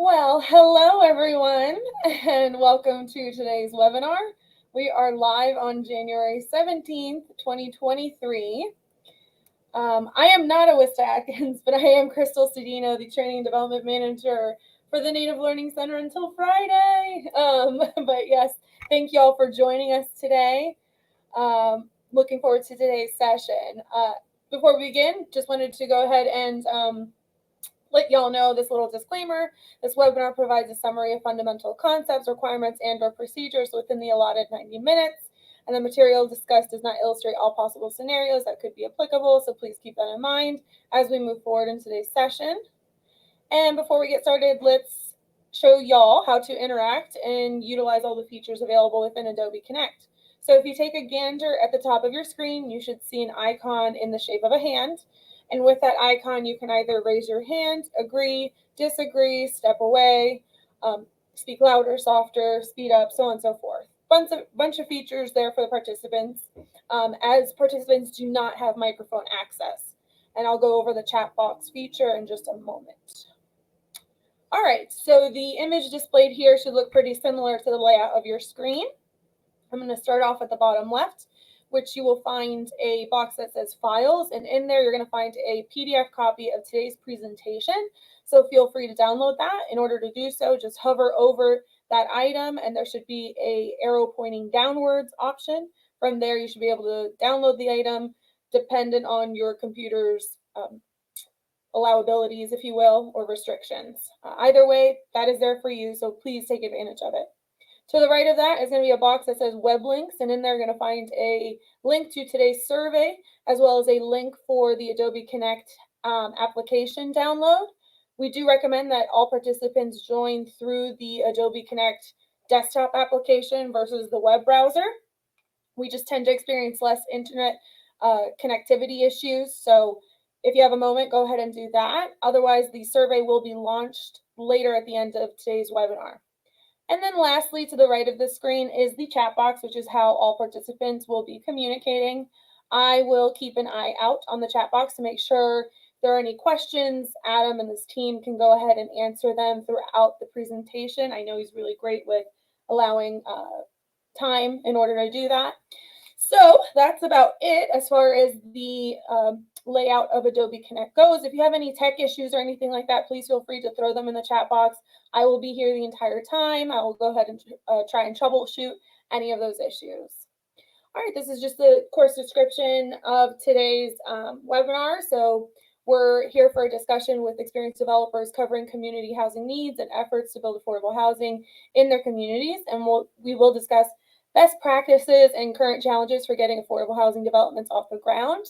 Well, hello everyone, and welcome to today's webinar. We are live on January 17th, 2023. I am not Awista Atkins, but I am Crystal Cedino, the Training and Development Manager for the Native Learning Center until Friday. But yes, thank you all for joining us today. Looking forward to today's session. Before we begin, just wanted to go ahead and let y'all know this little disclaimer. This webinar provides a summary of fundamental concepts, requirements, and/or procedures within the allotted 90 minutes. And the material discussed does not illustrate all possible scenarios that could be applicable, so please keep that in mind as we move forward in today's session. And before we get started, let's show y'all how to interact and utilize all the features available within Adobe Connect. So if you take a gander at the top of your screen, you should see an icon in the shape of a hand. And with that icon, you can either raise your hand, agree, disagree, step away, speak louder, softer, speed up, so on and so forth. Bunch of features there for the participants, as participants do not have microphone access. And I'll go over the chat box feature in just a moment. All right, so the image displayed here should look pretty similar to the layout of your screen. I'm going to start off at the bottom left, which you will find a box that says Files, and in there you're going to find a PDF copy of today's presentation. So feel free to download that. In order to do so, just hover over that item, and there should be an arrow pointing downwards option. From there, you should be able to download the item, dependent on your computer's allowabilities, if you will, or restrictions. Either way, that is there for you, so please take advantage of it. To the right of that is going to be a box that says web links, and in there you're going to find a link to today's survey, as well as a link for the Adobe Connect application download. We do recommend that all participants join through the Adobe Connect desktop application versus the web browser. We just tend to experience less internet connectivity issues, so if you have a moment, go ahead and do that. Otherwise, the survey will be launched later at the end of today's webinar. And then lastly, to the right of the screen is the chat box, which is how all participants will be communicating. I will keep an eye out on the chat box to make sure if there are any questions, Adam and his team can go ahead and answer them throughout the presentation. I know he's really great with allowing time in order to do that. So that's about it as far as the layout of Adobe Connect goes. If you have any tech issues or anything like that, please feel free to throw them in the chat box. I will be here the entire time. I will go ahead and try and troubleshoot any of those issues. All right, this is just the course description of today's webinar. So we're here for a discussion with experienced developers covering community housing needs and efforts to build affordable housing in their communities. And we will discuss best practices and current challenges for getting affordable housing developments off the ground.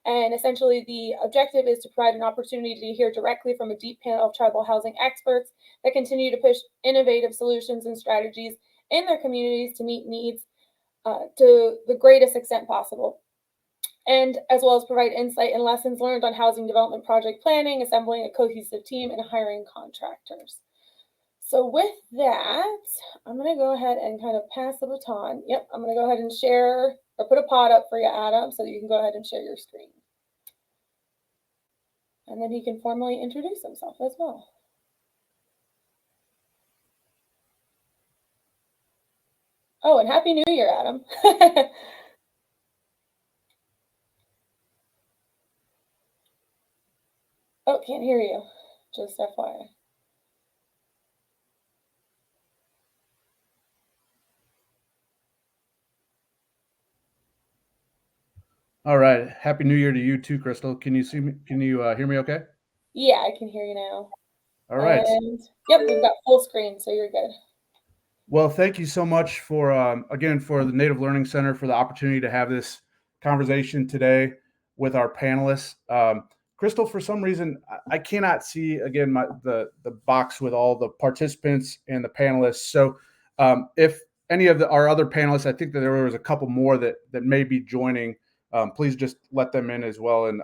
And essentially, the objective is to provide an opportunity to hear directly from a deep panel of tribal housing experts that continue to push innovative solutions and strategies in their communities to meet needs to the greatest extent possible. And as well as provide insight and lessons learned on housing development project planning, assembling a cohesive team, and hiring contractors. So with that, I'm going to go ahead and kind of pass the baton. Yep, I'm going to go ahead and share or put a pod up for you, Adam, so that you can go ahead and share your screen. And then he can formally introduce himself as well. Oh, and Happy New Year, Adam. Oh, can't hear you. Just FYI. All right. Happy New Year to you too, Crystal. Can you see me? Can you hear me okay? Yeah, I can hear you now. All right. And yep, we've got full screen, so you're good. Well, thank you so much for, again, for the Native Learning Center for the opportunity to have this conversation today with our panelists. Crystal, for some reason, I cannot see, again, the box with all the participants and the panelists. So if any of our other panelists, I think that there was a couple more that may be joining, please just let them in as well and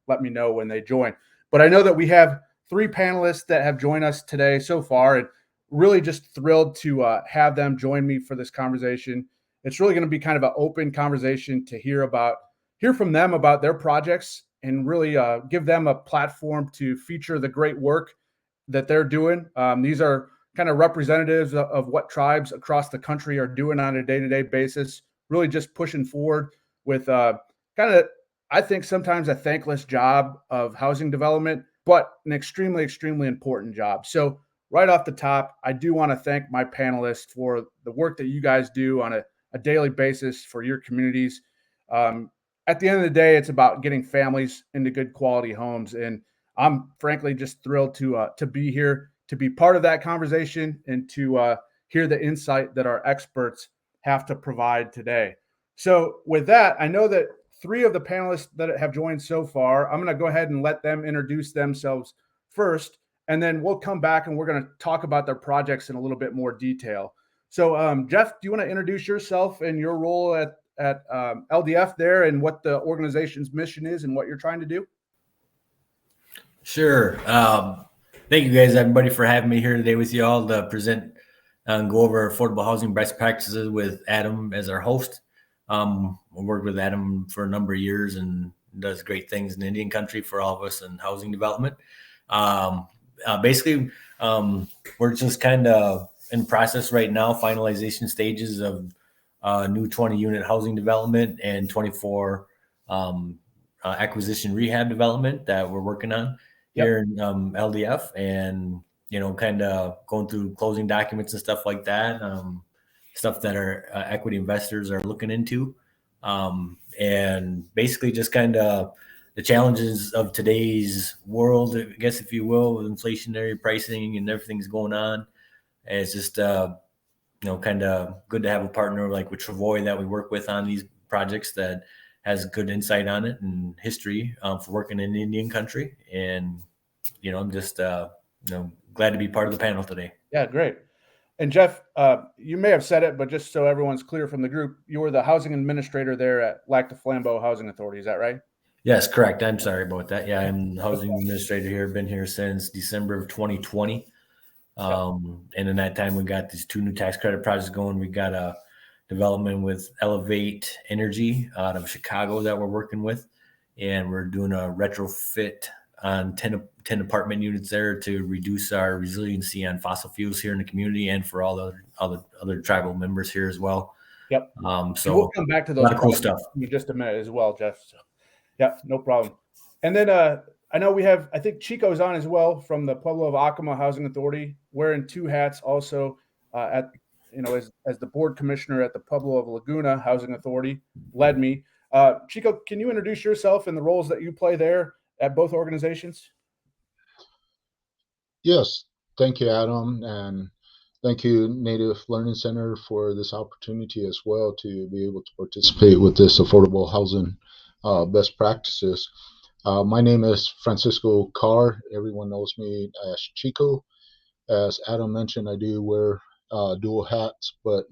let me know when they join. But I know that we have 3 panelists that have joined us today so far, and really just thrilled to have them join me for this conversation. It's really going to be kind of an open conversation to hear from them about their projects and really give them a platform to feature the great work that they're doing. These are kind of representatives of what tribes across the country are doing on a day-to-day basis, really just pushing forward with kind of, I think, sometimes a thankless job of housing development, but an extremely, extremely important job. So right off the top, I do want to thank my panelists for the work that you guys do on a daily basis for your communities. At the end of the day, it's about getting families into good quality homes. And I'm frankly just thrilled to be here, to be part of that conversation, and to hear the insight that our experts have to provide today. So with that, I know that 3 of the panelists that have joined so far, I'm going to go ahead and let them introduce themselves first, and then we'll come back and we're going to talk about their projects in a little bit more detail. So Jeff, do you want to introduce yourself and your role at LDF there, and what the organization's mission is and what you're trying to do? Sure. Thank you guys, everybody, for having me here today with you all to present and go over affordable housing best practices with Adam as our host. I worked with Adam for a number of years and does great things in Indian country for all of us in housing development. Basically, we're just kind of in process right now, finalization stages of new 20-unit housing development and 24 acquisition rehab development that we're working on here in LDF, and kind of going through closing documents and stuff like that, stuff that our equity investors are looking into, and basically just kind of the challenges of today's world, I guess, if you will, with inflationary pricing and everything's going on. And it's just kind of good to have a partner like with Travoy that we work with on these projects that has good insight on it and history for working in Indian country. And, I'm just, glad to be part of the panel today. Yeah, great. And Jeff, you may have said it, but just so everyone's clear from the group, you were the housing administrator there at Lac du Flambeau Housing Authority. Is that right? Yes, correct. I'm sorry about that. Yeah, I'm the housing administrator here. Been here since December of 2020. And in that time, we got these 2 new tax credit projects going. We got a development with Elevate Energy out of Chicago that we're working with, and we're doing a retrofit on 10 apartment units there to reduce our resiliency on fossil fuels here in the community, and for all the other tribal members here as well. Yep. So we'll come back to those a lot of cool stuff in just a minute as well, Jeff. So, yeah, no problem. And then I know we have, I think Chico's on as well from the Pueblo of Acoma Housing Authority, wearing 2 hats also as the board commissioner at the Pueblo of Laguna Housing Authority, led me. Chico, can you introduce yourself and the roles that you play there at both organizations? Yes, thank you, Adam, and thank you, Native Learning Center, for this opportunity as well to be able to participate with this affordable housing best practices. My name is Francisco Carr. Everyone knows me as Chico. As Adam mentioned, I do wear dual hats, but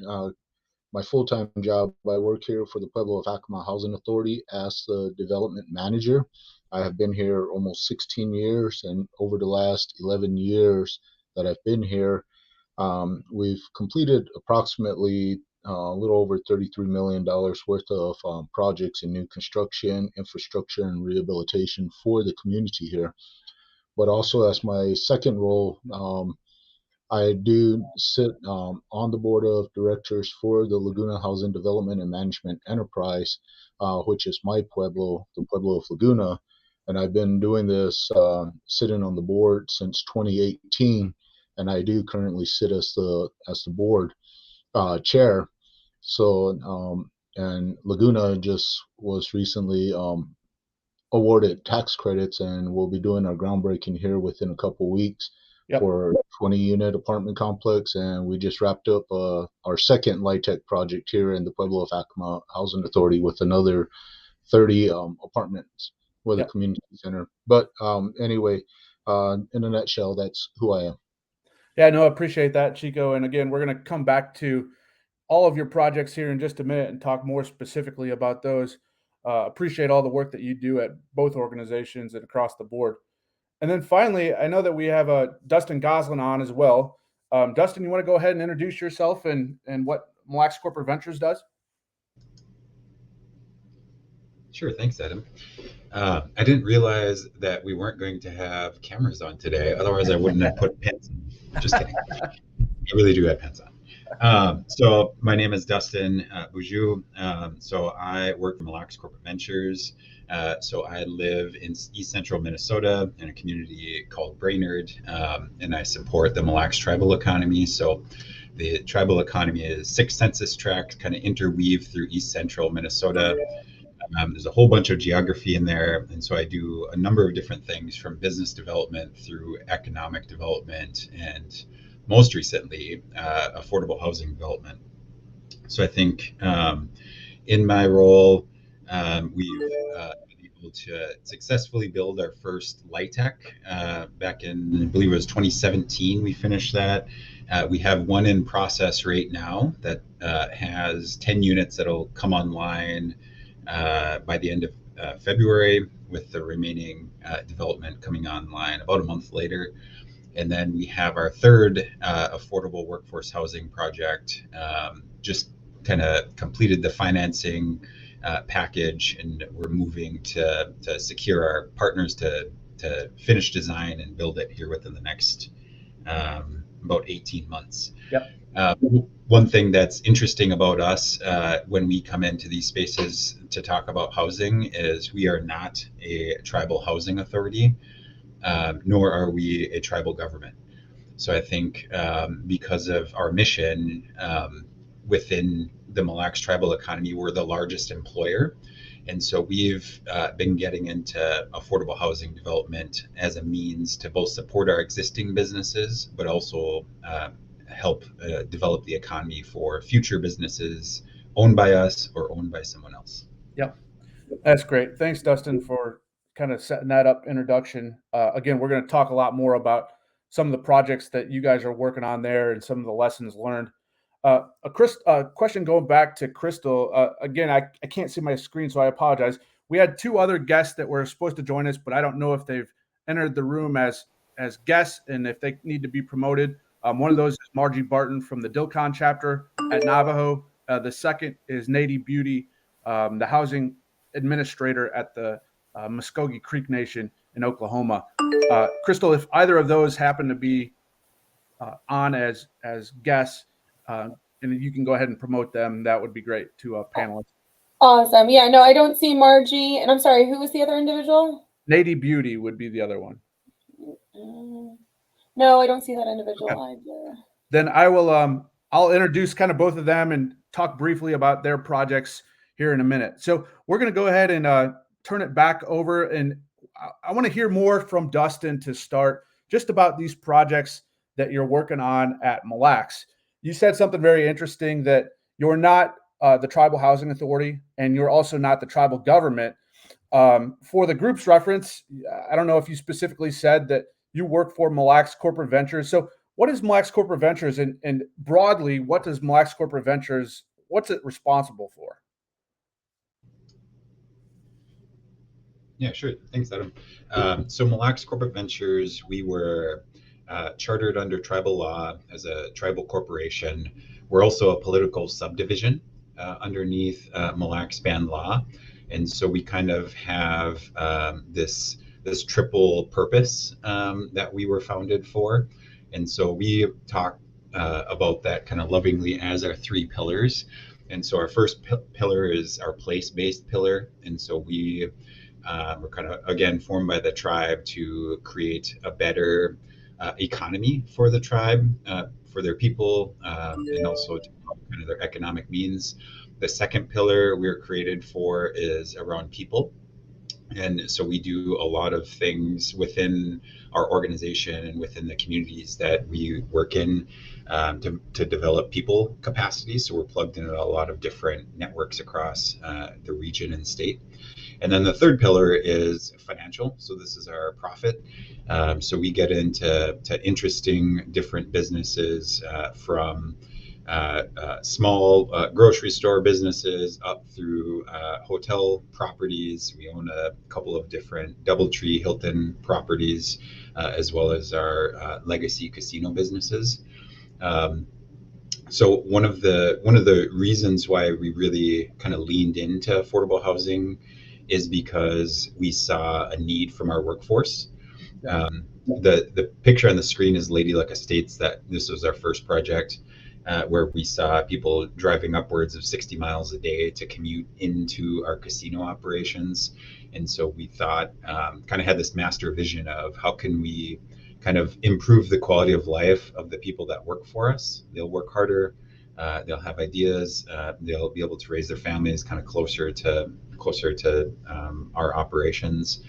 my full-time job, I work here for the Pueblo of Acoma Housing Authority as the development manager. I have been here almost 16 years, and over the last 11 years that I've been here, we've completed approximately a little over $33 million worth of projects in new construction, infrastructure, and rehabilitation for the community here. But also, as my second role, I do sit on the board of directors for the Laguna Housing Development and Management Enterprise, which is my pueblo, the Pueblo of Laguna. And I've been doing this, sitting on the board since 2018, and I do currently sit as the board chair. So, and Laguna just was recently awarded tax credits, and we'll be doing our groundbreaking here within a couple weeks for 20-unit apartment complex. And we just wrapped up our second LIHTC project here in the Pueblo of Acoma Housing Authority with another 30 apartments with a community center. But anyway, in a nutshell, that's who I am. Yeah, no, I appreciate that, Chico. And again, we're going to come back to all of your projects here in just a minute and talk more specifically about those. Appreciate all the work that you do at both organizations and across the board. And then finally, I know that we have Dustin Goslin on as well. Dustin, you want to go ahead and introduce yourself and what Mille Lacs Corporate Ventures does? Sure, thanks, Adam. I didn't realize that we weren't going to have cameras on today. Otherwise, I wouldn't have put pins on. Just kidding. I really do have pins on. So my name is Dustin Boujou. So I work for Mille Lacs Corporate Ventures. So I live in East Central Minnesota in a community called Brainerd, and I support the Mille Lacs tribal economy. So the tribal economy is 6 census tracts, kind of interweave through East Central Minnesota. There's a whole bunch of geography in there. And so I do a number of different things from business development through economic development and most recently, affordable housing development. So I think in my role, we've been able to successfully build our first LIHTC back in, I believe it was 2017, we finished that. We have one in process right now that has 10 units that'll come online by the end of February, with the remaining development coming online about a month later. And then we have our third affordable workforce housing project, just kind of completed the financing package, and we're moving to secure our partners to finish design and build it here within the next about 18 months. Yep. One thing that's interesting about us when we come into these spaces to talk about housing is we are not a tribal housing authority, nor are we a tribal government. So I think because of our mission within the Mille Lacs tribal economy, we're the largest employer. And so we've been getting into affordable housing development as a means to both support our existing businesses, but also help develop the economy for future businesses owned by us or owned by someone else. Yep. That's great. Thanks, Dustin, for kind of setting that up introduction. Again, we're going to talk a lot more about some of the projects that you guys are working on there and some of the lessons learned. A question going back to Crystal. Again, I can't see my screen, so I apologize. We had two other guests that were supposed to join us, but I don't know if they've entered the room as guests and if they need to be promoted. One of those is Margie Barton from the Dilcon chapter at Navajo. The second is Nady Beauty, the housing administrator at the Muskogee Creek Nation in Oklahoma. Crystal, if either of those happen to be on as guests, and you can go ahead and promote them, that would be great to panelists. Awesome. Yeah, no, I don't see Margie. And I'm sorry, who was the other individual? Nady Beauty would be the other one. No, I don't see that individual either. Then I will I'll introduce kind of both of them and talk briefly about their projects here in a minute. So we're going to go ahead and turn it back over, and I want to hear more from Dustin to start, just about these projects that you're working on at Mille Lacs. You said something very interesting, that you're not the Tribal Housing Authority, and you're also not the tribal government. For the group's reference, I don't know if you specifically said that you work for Mille Lacs Corporate Ventures. So what is Mille Lacs Corporate Ventures, and broadly, what does Mille Lacs Corporate Ventures, what's it responsible for? Yeah, sure. Thanks, Adam. So Mille Lacs Corporate Ventures, we were chartered under tribal law as a tribal corporation. We're also a political subdivision underneath Mille Lacs band law. And so we kind of have this triple purpose that we were founded for. And so we talk about that kind of lovingly as our three pillars. And so our first pillar is our place-based pillar. And so we're kind of, again, formed by the tribe to create a better economy for the tribe, for their people, and also to kind of their economic means. The second pillar we're created for is around people. And so we do a lot of things within our organization and within the communities that we work in to develop people capacity. So we're plugged into a lot of different networks across the region and state. And then the third pillar is financial. So this is our profit. So we get into interesting different businesses from small grocery store businesses up through hotel properties. We own a couple of different DoubleTree Hilton properties, as well as our legacy casino businesses. So one of the reasons why we really kind of leaned into affordable housing is because we saw a need from our workforce. The picture on the screen is Lady Luck Estates. That this was our first project where we saw people driving upwards of 60 miles a day to commute into our casino operations. And so we thought, kind of had this master vision of how can we kind of improve the quality of life of the people that work for us. They'll work harder, they'll have ideas, they'll be able to raise their families kind of closer to our operations.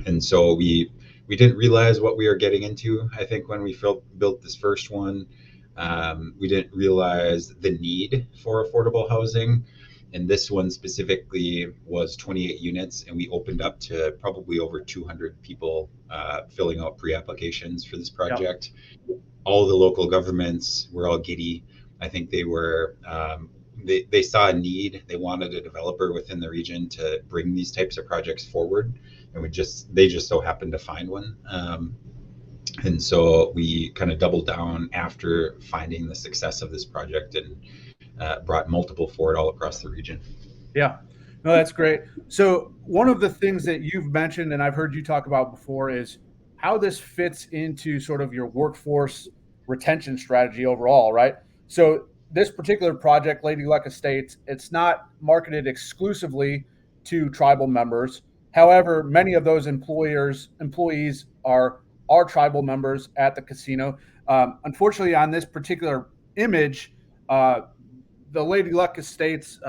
And so we didn't realize what we were getting into. I think when we built this first one, we didn't realize the need for affordable housing. And this one specifically was 28 units, and we opened up to probably over 200 people filling out pre-applications for this project. Yep. All the local governments were all giddy. I think they were, they saw a need. They wanted a developer within the region to bring these types of projects forward. And they just so happened to find one. And so we kind of doubled down after finding the success of this project and brought multiple forward all across the region. Yeah, no, that's great. So one of the things that you've mentioned and I've heard you talk about before is how this fits into sort of your workforce retention strategy overall, right? So this particular project, Lady Luck Estates, it's not marketed exclusively to tribal members. However, many of those employees are tribal members at the casino. Unfortunately, on this particular image, the Lady Luck Estates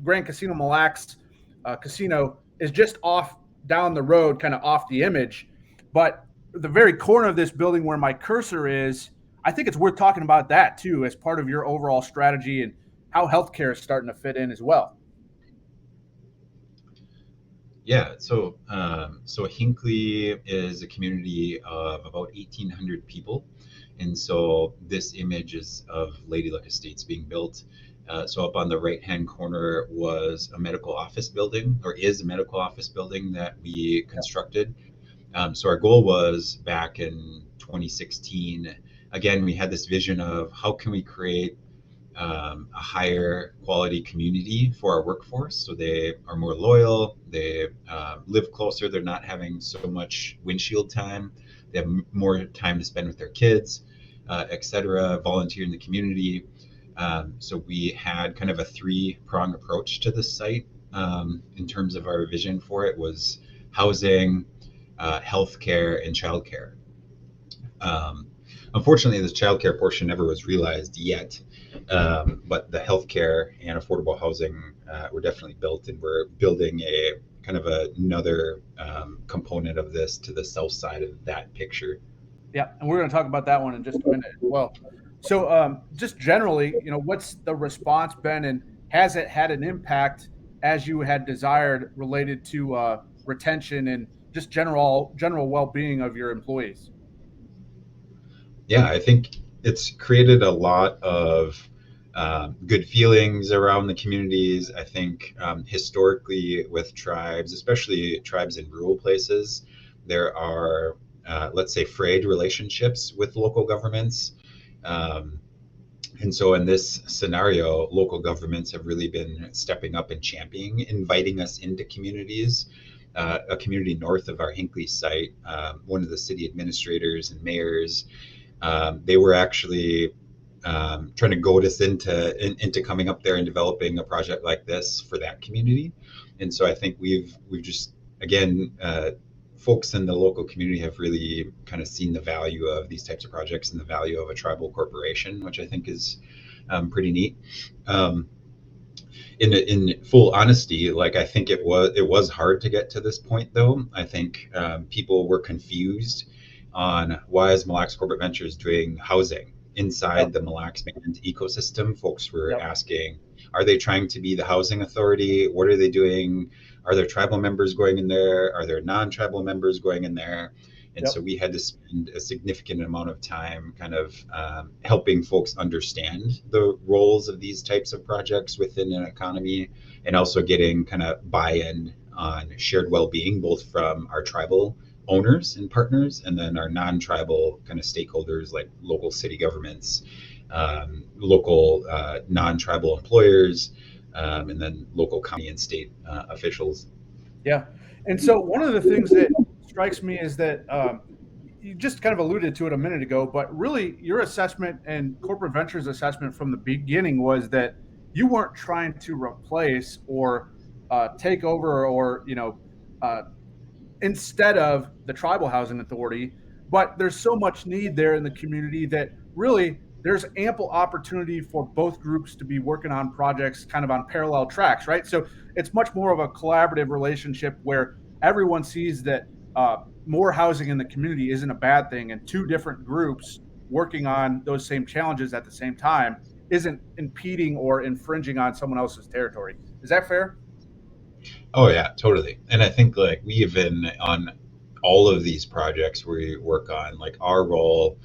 Grand Casino Mille Lacs casino is just off down the road, kind of off the image. But the very corner of this building where my cursor is, I think it's worth talking about that too as part of your overall strategy and how healthcare is starting to fit in as well. Yeah, so Hinckley is a community of about 1,800 people, and so this image is of Lady Luck Estates being built. So up on the right-hand corner was a medical office building, or is a medical office building that we constructed. So our goal was back in 2016. Again, we had this vision of how can we create a higher quality community for our workforce, so they are more loyal, they live closer, they're not having so much windshield time, they have more time to spend with their kids, etc., volunteer in the community. So we had kind of a three-pronged approach to this site. In terms of our vision for it was housing, healthcare, and childcare. Unfortunately, the childcare portion never was realized yet, but the healthcare and affordable housing were definitely built, and we're building a kind of another component of this to the south side of that picture. Yeah, and we're going to talk about that one in just a minute as well. So just generally, what's the response been, and has it had an impact as you had desired related to retention and just general well-being of your employees? Yeah, I think it's created a lot of good feelings around the communities. I think historically with tribes, especially tribes in rural places, there are, let's say, frayed relationships with local governments. And so in this scenario, local governments have really been stepping up and championing, inviting us into communities. A community north of our Hinckley site, one of the city administrators and mayors, they were actually trying to goad us into coming up there and developing a project like this for that community. And so I think we've just, again, folks in the local community have really kind of seen the value of these types of projects and the value of a tribal corporation, which I think is pretty neat. In full honesty, like, I think it was hard to get to this point, though. I think people were confused on why is Mille Lacs Corporate Ventures doing housing inside the Mille Lacs Band ecosystem. Folks were asking, are they trying to be the housing authority? What are they doing? Are there tribal members going in there? Are there non-tribal members going in there? And so we had to spend a significant amount of time kind of helping folks understand the roles of these types of projects within an economy, and also getting kind of buy-in on shared well-being, both from our tribal owners and partners, and then our non-tribal kind of stakeholders like local city governments, local non-tribal employers, and then local, county, and state officials. Yeah. And so one of the things that strikes me is that you just kind of alluded to it a minute ago, but really your assessment and Corporate Ventures assessment from the beginning was that you weren't trying to replace or take over or, instead of the Tribal Housing Authority, but there's so much need there in the community that really there's ample opportunity for both groups to be working on projects kind of on parallel tracks, right? So it's much more of a collaborative relationship where everyone sees that more housing in the community isn't a bad thing, and two different groups working on those same challenges at the same time isn't impeding or infringing on someone else's territory. Is that fair? Oh yeah, totally. And I think like we even on all of these projects we work on, like our role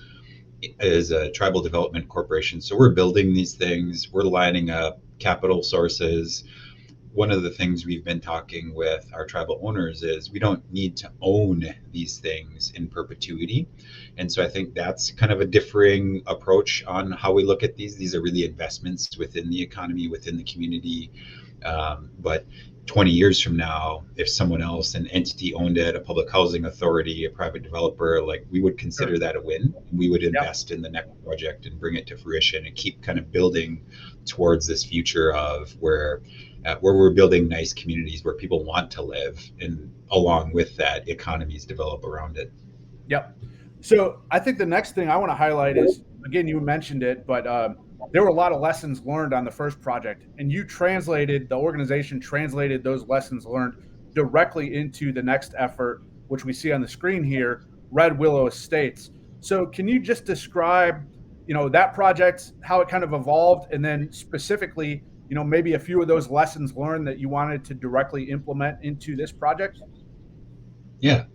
is a tribal development corporation. So we're building these things, we're lining up capital sources. One of the things we've been talking with our tribal owners is we don't need to own these things in perpetuity. And so I think that's kind of a differing approach on how we look at these. These are really investments within the economy, within the community. But 20 years from now, if someone else, an entity owned it, a public housing authority, a private developer, like we would consider that a win. We would invest in the next project and bring it to fruition and keep kind of building towards this future of where we're building nice communities where people want to live, and along with that, economies develop around it. Yep. So I think the next thing I want to highlight is, again, you mentioned it, but there were a lot of lessons learned on the first project, and the organization translated those lessons learned directly into the next effort, which we see on the screen here, Red Willow Estates. So can you just describe, that project, how it kind of evolved, and then specifically, maybe a few of those lessons learned that you wanted to directly implement into this project? Yeah.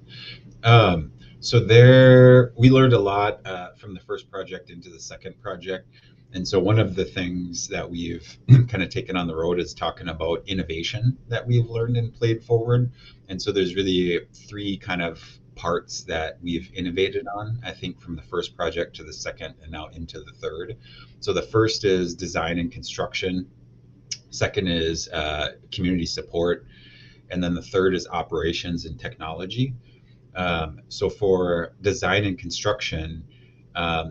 So there, we learned a lot from the first project into the second project. And so one of the things that we've kind of taken on the road is talking about innovation that we've learned and played forward. And so there's really three kind of parts that we've innovated on, I think, from the first project to the second and now into the third. So the first is design and construction. Second is community support. And then the third is operations and technology. So for design and construction,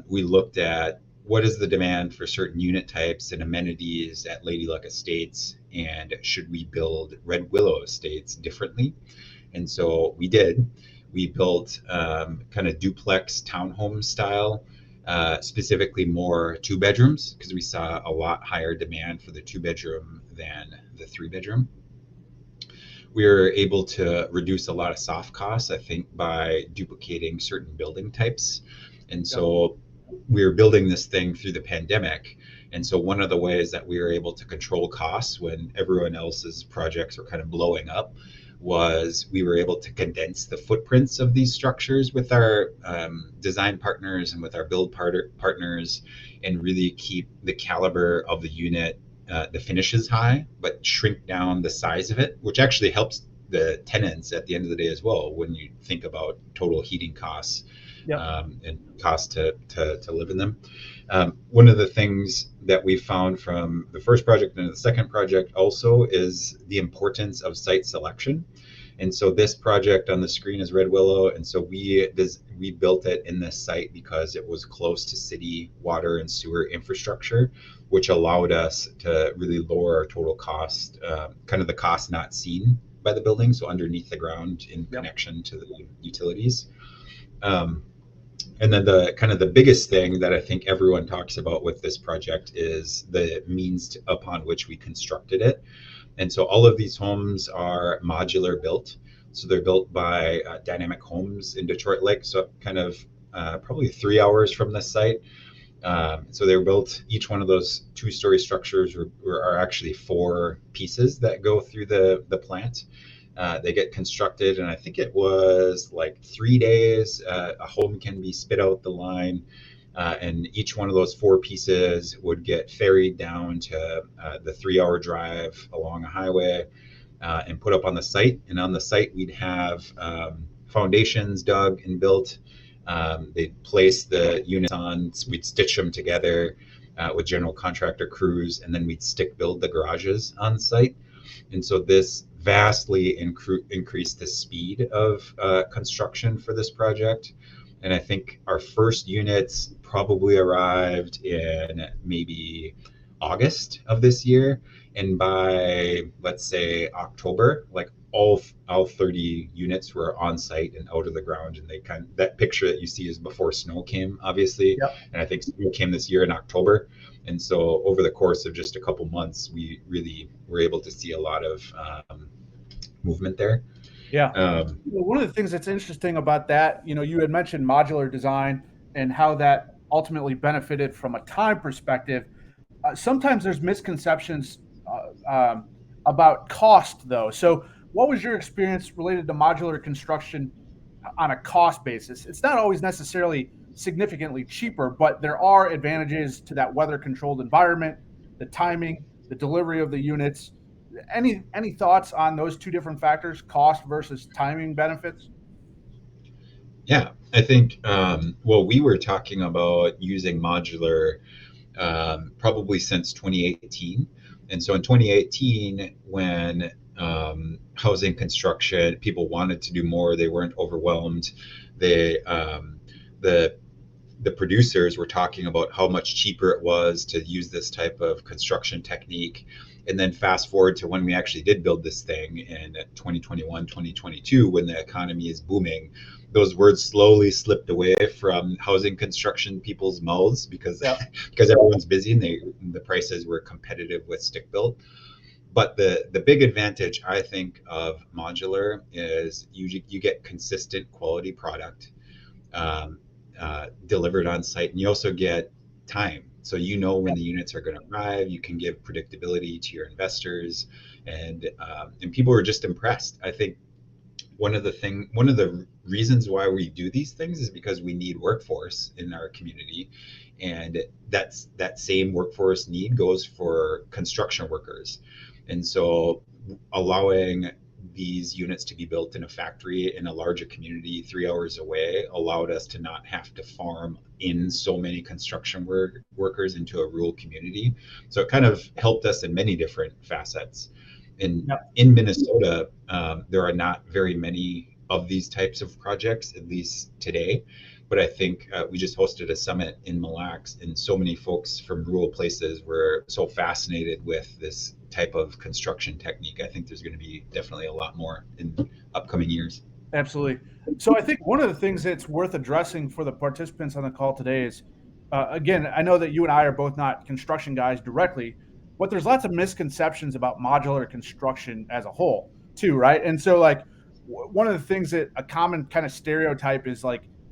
we looked at what is the demand for certain unit types and amenities at Lady Luck Estates, and should we build Red Willow Estates differently? And so we did. We built kind of duplex townhome style, specifically more 2 bedrooms, because we saw a lot higher demand for the 2 bedroom than the 3 bedroom. We were able to reduce a lot of soft costs, I think, by duplicating certain building types. And so we were building this thing through the pandemic. And so one of the ways that we were able to control costs when everyone else's projects were kind of blowing up was we were able to condense the footprints of these structures with our design partners and with our build partners, and really keep the caliber of the unit, the finishes high, but shrink down the size of it, which actually helps the tenants at the end of the day as well when you think about total heating costs. And cost to live in them. One of the things that we found from the first project and the second project also is the importance of site selection. And so this project on the screen is Red Willow, and so we built it in this site because it was close to city water and sewer infrastructure, which allowed us to really lower our total cost, kind of the cost not seen by the building, so underneath the ground in connection to the utilities. And then the biggest thing that I think everyone talks about with this project is the means upon which we constructed it. And so all of these homes are modular built. So they're built by Dynamic Homes in Detroit Lake, so kind of probably 3 hours from this site. So they're built, each one of those 2-story structures are actually 4 pieces that go through the plant. They get constructed, and I think it was like 3 days. A home can be spit out the line, and each one of those 4 pieces would get ferried down to the 3-hour drive along a highway and put up on the site. And on the site, we'd have foundations dug and built. They'd place the units on, we'd stitch them together, with general contractor crews, and then we'd stick build the garages on site. And so this vastly increased the speed of construction for this project. And I think our first units probably arrived in maybe August of this year. And by, let's say, October, like all 30 units were on site and out of the ground. And that picture that you see is before snow came, obviously. Yep. And I think snow came this year in October. And so over the course of just a couple months, we really were able to see a lot of movement there. Yeah. One of the things that's interesting about that, you had mentioned modular design and how that ultimately benefited from a time perspective. Sometimes there's misconceptions about cost, though. So what was your experience related to modular construction on a cost basis? It's not always necessarily significantly cheaper, but there are advantages to that weather-controlled environment, the timing, the delivery of the units. Any thoughts on those two different factors, cost versus timing benefits? Yeah, I think, we were talking about using modular probably since 2018. And so in 2018, when housing construction, people wanted to do more, they weren't overwhelmed. The producers were talking about how much cheaper it was to use this type of construction technique. And then fast forward to when we actually did build this thing in 2021, 2022, when the economy is booming, those words slowly slipped away from housing construction people's mouths because everyone's busy and the prices were competitive with stick built. But the big advantage, I think, of modular is you get consistent quality product delivered on site, and you also get time. So when the units are going to arrive, you can give predictability to your investors, and people are just impressed. I think one of the reasons why we do these things is because we need workforce in our community, and that same workforce need goes for construction workers. And so allowing these units to be built in a factory in a larger community 3 hours away allowed us to not have to farm in so many construction workers into a rural community. So it kind of helped us in many different facets. In Minnesota, there are not very many of these types of projects, at least today. But I think we just hosted a summit in Mille Lacs, and so many folks from rural places were so fascinated with this type of construction technique. I think there's going to be definitely a lot more in upcoming years. Absolutely. So I think one of the things that's worth addressing for the participants on the call today is, again, I know that you and I are both not construction guys directly, but there's lots of misconceptions about modular construction as a whole too, right? And so one of the things that a common kind of stereotype is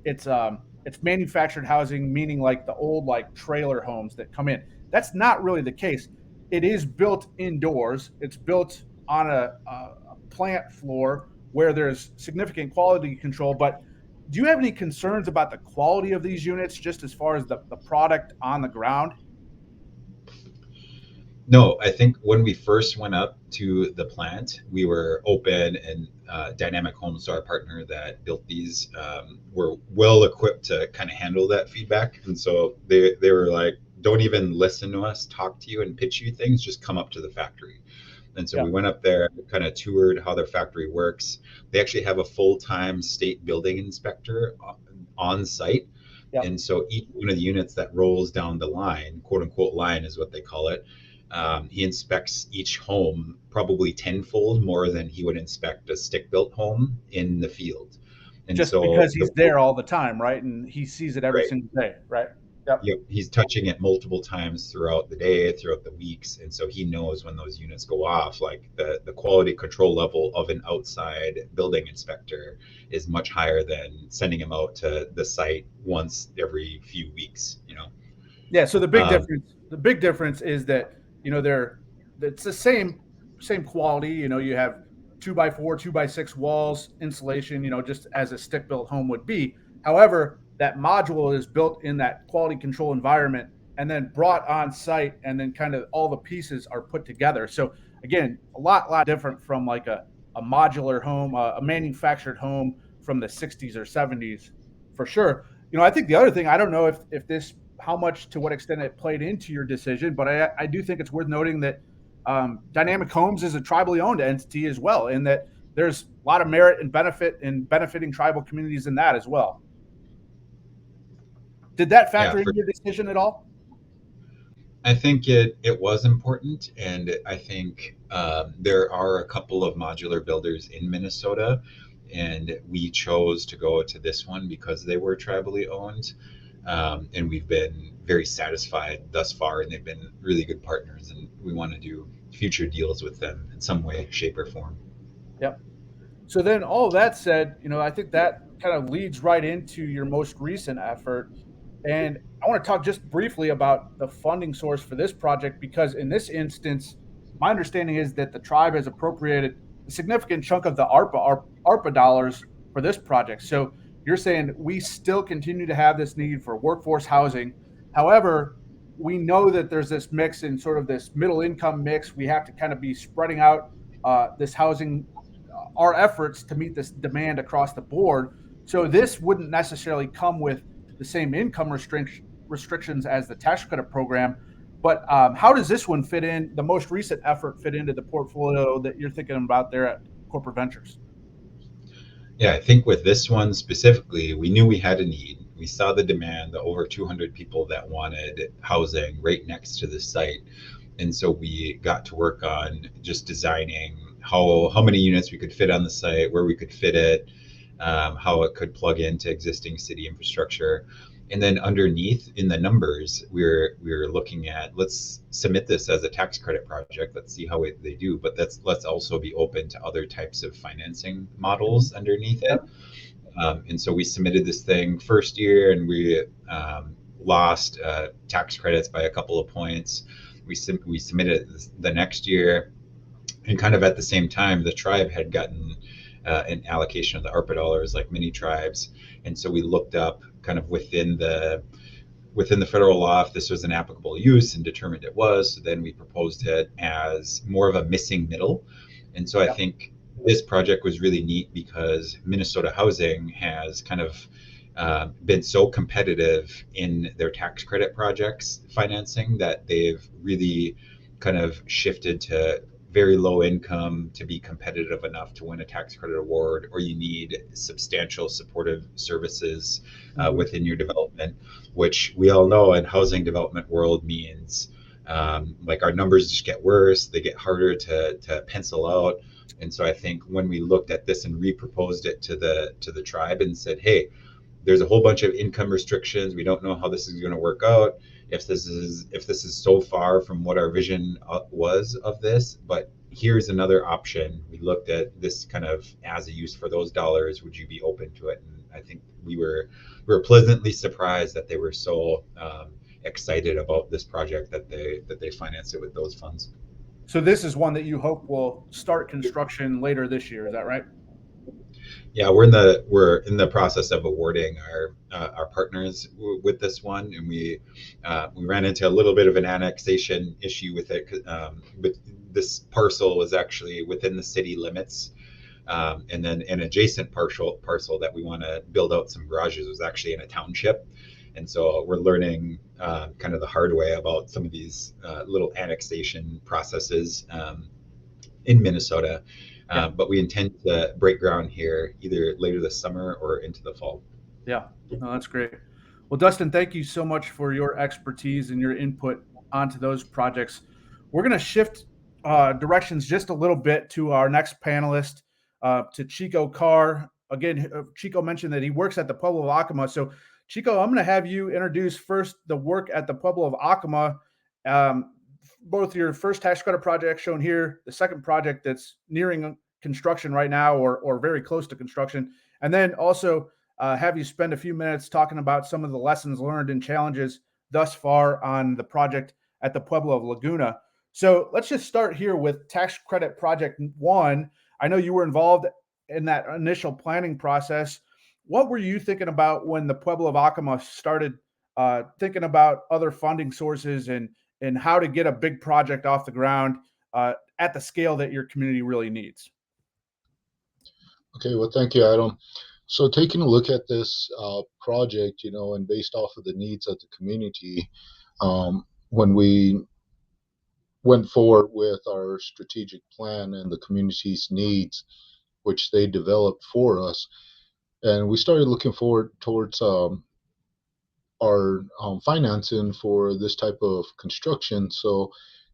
it's manufactured housing, meaning like the old trailer homes that come in. That's not really the case. It is built indoors. It's built on a plant floor where there's significant quality control. But do you have any concerns about the quality of these units, just as far as the product on the ground? No, I think when we first went up to the plant, we were open, and Dynamic Homes, our partner that built these, were well equipped to kind of handle that feedback. And so they were like, don't even listen to us talk to you and pitch you things, just come up to the factory. And so we went up there, kind of toured how their factory works. They actually have a full-time state building inspector on site. And so each one of the units that rolls down the line, quote unquote line is what they call it, he inspects each home probably tenfold more than he would inspect a stick-built home in the field. And just because he's there all the time, right? And he sees it every single day, right? Yep. He's touching it multiple times throughout the day, throughout the weeks. And so he knows when those units go off, like the quality control level of an outside building inspector is much higher than sending him out to the site once every few weeks, Yeah. So the big difference is that, it's the same quality. You have 2x4, 2x6 walls, insulation, just as a stick built home would be. However, that module is built in that quality control environment and then brought on site, and then kind of all the pieces are put together. So again, a lot different from like a modular home, a manufactured home from the 60s or 70s, for sure. I think the other thing, I don't know if this how much, to what extent it played into your decision, but I do think it's worth noting that Dynamic Homes is a tribally owned entity as well, and that there's a lot of merit and benefit in benefiting tribal communities in that as well. Did that factor into your decision at all? I think it was important, and I think there are a couple of modular builders in Minnesota, and we chose to go to this one because they were tribally owned, and we've been very satisfied thus far, and they've been really good partners, and we want to do future deals with them in some way, shape, or form. Yep. So then, all of that said, I think that kind of leads right into your most recent effort. And I want to talk just briefly about the funding source for this project, because in this instance, my understanding is that the tribe has appropriated a significant chunk of the ARPA dollars for this project. So you're saying we still continue to have this need for workforce housing. However, we know that there's this mix in sort of this middle income mix. We have to kind of be spreading out this housing, our efforts to meet this demand across the board. So this wouldn't necessarily come with the same income restrictions as the tax credit program. But how does this one fit in, the most recent effort fit into the portfolio that you're thinking about there at Corporate Ventures? Yeah, I think with this one specifically, we knew we had a need. We saw the demand, the over 200 people that wanted housing right next to the site. And so we got to work on just designing how many units we could fit on the site, where we could fit it, how it could plug into existing city infrastructure. And then underneath in the numbers, we're looking at, let's submit this as a tax credit project. Let's see how they do, but let's also be open to other types of financing models underneath it. And so we submitted this thing first year, and we lost tax credits by a couple of points. We submitted it the next year, and kind of at the same time, the tribe had gotten an allocation of the ARPA dollars, like many tribes. And so we looked up kind of within the federal law if this was an applicable use, and determined it was. So then we proposed it as more of a missing middle. And so I think this project was really neat because Minnesota Housing has kind of been so competitive in their tax credit projects financing that they've really kind of shifted to very low income to be competitive enough to win a tax credit award, or you need substantial supportive services within your development, which we all know in housing development world means like our numbers just get worse, they get harder to pencil out. And so I think when we looked at this and reproposed it to the tribe and said, hey, there's a whole bunch of income restrictions, we don't know how this is going to work out, if this is so far from what our vision was of this, but here's another option. We looked at this kind of as a use for those dollars. Would you be open to it? And I think we were pleasantly surprised that they were so excited about this project that they financed it with those funds. So this is one that you hope will start construction later this year. Is that right? Yeah, we're in the process of awarding our partners with this one, and we ran into a little bit of an annexation issue with it. But this parcel was actually within the city limits, and then an adjacent parcel that we want to build out some garages was actually in a township, and so we're learning kind of the hard way about some of these little annexation processes in Minnesota. But we intend to break ground here either later this summer or into the fall. Yeah, no, that's great. Well, Dustin, thank you so much for your expertise and your input onto those projects. We're going to shift directions just a little bit to our next panelist, to Chico Carr. Again, Chico mentioned that he works at the Pueblo of Acoma. So, Chico, I'm going to have you introduce first the work at the Pueblo of Acoma. Both your first tax credit project shown here, the second project that's nearing construction right now or very close to construction, and then also have you spend a few minutes talking about some of the lessons learned and challenges thus far on the project at the Pueblo of Laguna. So let's just start here with tax credit project 1. I know you were involved in that initial planning process. What were you thinking about when the Pueblo of Acoma started thinking about other funding sources and how to get a big project off the ground at the scale that your community really needs? Okay, well, thank you, Adam. So taking a look at this project, and based off of the needs of the community, when we went forward with our strategic plan and the community's needs, which they developed for us, and we started looking forward towards our financing for this type of construction. So,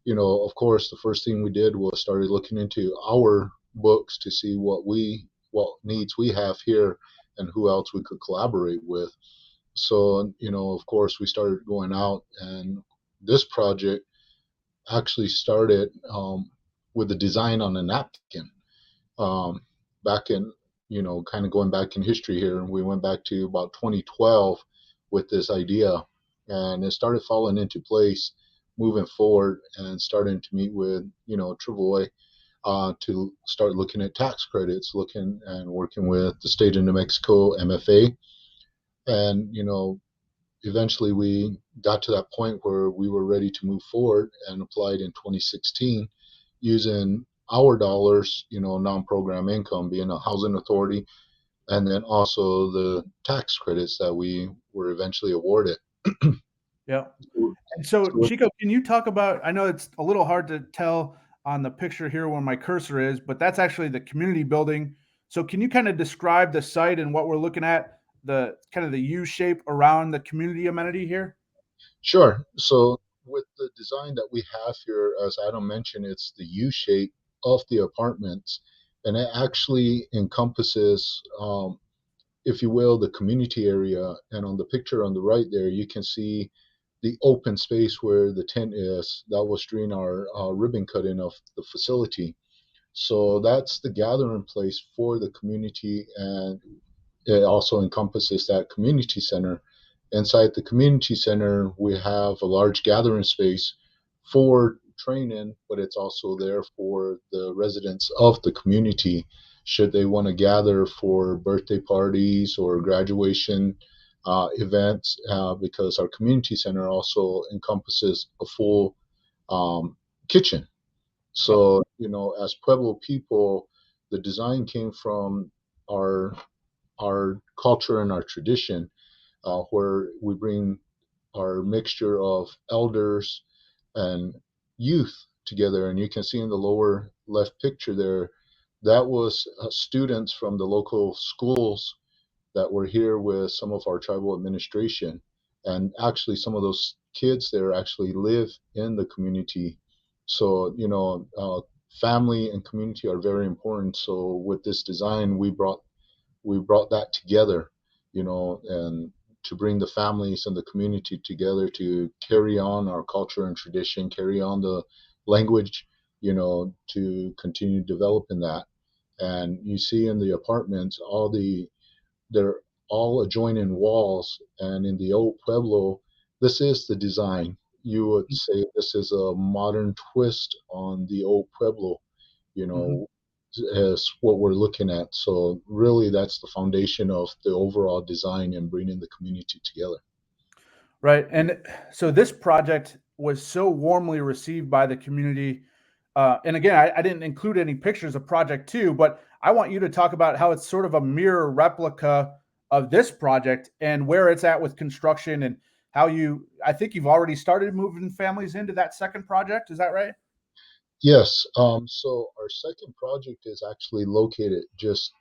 of course, the first thing we did was started looking into our books to see what needs we have here and who else we could collaborate with. So, of course, we started going out, and this project actually started with the design on a napkin. Back in, kind of going back in history here, and we went back to about 2012 with this idea, and it started falling into place moving forward and starting to meet with, Travoy to start looking at tax credits, looking and working with the state of New Mexico MFA. And, eventually we got to that point where we were ready to move forward and applied in 2016 using our dollars, non-program income being a housing authority, and then also the tax credits that we were eventually awarded. Yeah. And so, Chico, can you talk about, I know it's a little hard to tell on the picture here where my cursor is, but that's actually the community building. So can you kind of describe the site and what we're looking at, the kind of the U shape around the community amenity here? Sure. So with the design that we have here, as Adam mentioned, it's the U shape of the apartments, and it actually encompasses, if you will, the community area. And on the picture on the right there, you can see the open space where the tent is. That was during our ribbon cutting of the facility. So that's the gathering place for the community, and it also encompasses that community center. Inside the community center, we have a large gathering space for training, but it's also there for the residents of the community should they want to gather for birthday parties or graduation events, because our community center also encompasses a full kitchen. So, as Pueblo people, the design came from our culture and our tradition, where we bring our mixture of elders and youth together. And you can see in the lower left picture there, that was students from the local schools that were here with some of our tribal administration. And actually, some of those kids there actually live in the community. So, family and community are very important. So with this design, we brought that together, and to bring the families and the community together to carry on our culture and tradition, carry on the language, to continue developing that. And you see in the apartments, they're all adjoining walls. And in the old Pueblo, this is the design. You would say this is a modern twist on the old Pueblo, as what we're looking at. So really that's the foundation of the overall design and bringing the community together. Right. And so this project was so warmly received by the community. And again, I didn't include any pictures of project 2, but I want you to talk about how it's sort of a mirror replica of this project and where it's at with construction, and how I think you've already started moving families into that second project. Is that right? Yes. So our second project is actually located just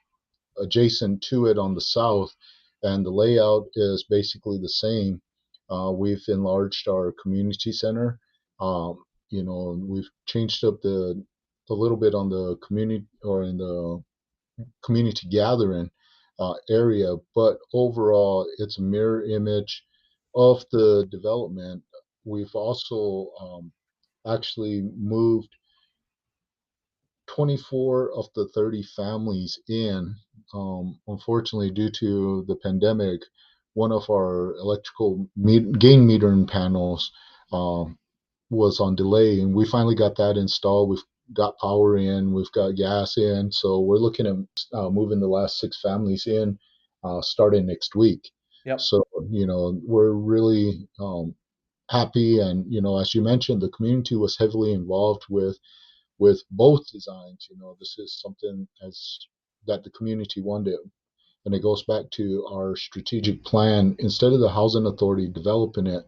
adjacent to it on the south, and the layout is basically the same. We've enlarged our community center. We've changed up a little bit on the community, or in the community gathering area, but overall it's a mirror image of the development. We've also actually moved 24 of the 30 families in. Unfortunately, due to the pandemic, one of our electrical gain metering panels was on delay, and we finally got that installed. We've got power in, we've got gas in, so we're looking at moving the last 6 families in starting next week. Yep. So, we're really happy, and as you mentioned, the community was heavily involved with both designs. This is something that the community wanted. And it goes back to our strategic plan. Instead of the housing authority developing it,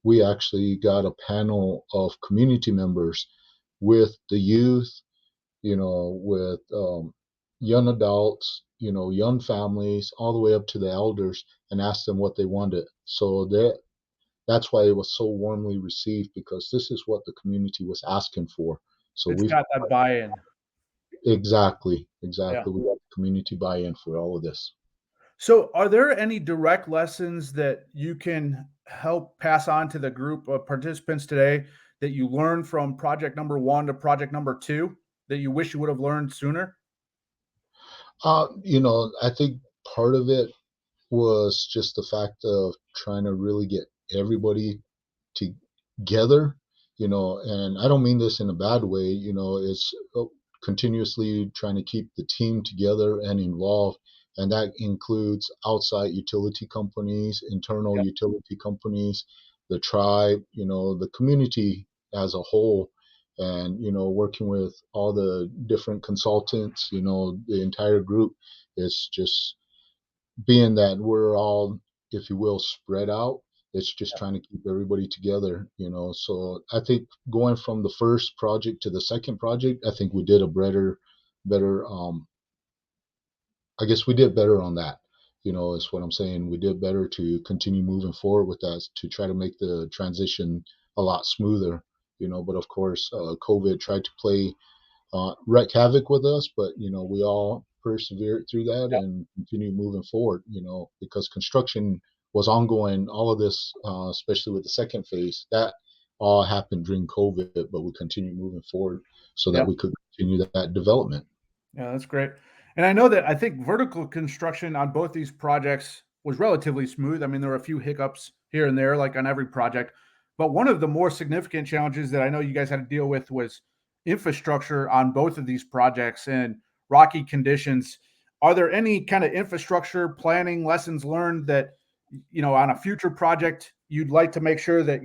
we actually got a panel of community members with the youth, with young adults, young families, all the way up to the elders, and asked them what they wanted. So that's why it was so warmly received, because this is what the community was asking for. So It's we've got that buy-in. exactly, Yeah. we got community buy-in for all of this. So, are there any direct lessons that you can help pass on to the group of participants today that you learned from project number 1 to project number 2 that you wish you would have learned sooner? I think part of it was just the fact of trying to really get everybody together, and I don't mean this in a bad way, it's continuously trying to keep the team together and involved. And that includes outside utility companies, internal Yep. utility companies, the tribe, the community as a whole. And, working with all the different consultants, the entire group. It's just being that we're all, if you will, spread out. It's just trying to keep everybody together, So I think going from the first project to the second project, I think we did a better. I guess we did better on that. Is what I'm saying. We did better to continue moving forward with that, to try to make the transition a lot smoother. But of course, COVID tried to play wreak havoc with us, but we all persevered through that Yep. and continue moving forward. Because construction was ongoing. All of this, especially with the second phase, that all happened during COVID, but we continued moving forward so that Yep. we could continue that development. Yeah, that's great. And I know that I think vertical construction on both these projects was relatively smooth. I mean, there were a few hiccups here and there, like on every project. But one of the more significant challenges that I know you guys had to deal with was infrastructure on both of these projects and rocky conditions. Are there any kind of infrastructure planning lessons learned that, on a future project, you'd like to make sure that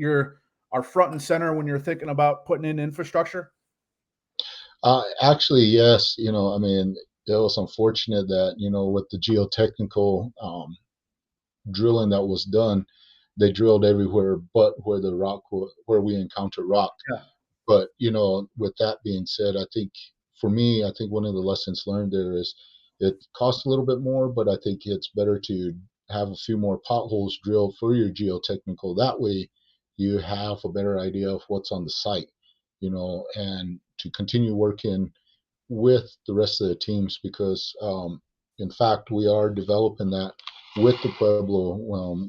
are front and center when you're thinking about putting in infrastructure? Actually, yes. I mean, it was unfortunate that with the geotechnical drilling that was done, they drilled everywhere but where the where we encountered rock. Yeah. But with that being said, I think for me, I think one of the lessons learned there is it costs a little bit more, but I think it's better to have a few more potholes drilled for your geotechnical. That way, you have a better idea of what's on the site, and to continue working with the rest of the teams, because in fact we are developing that with the Pueblo,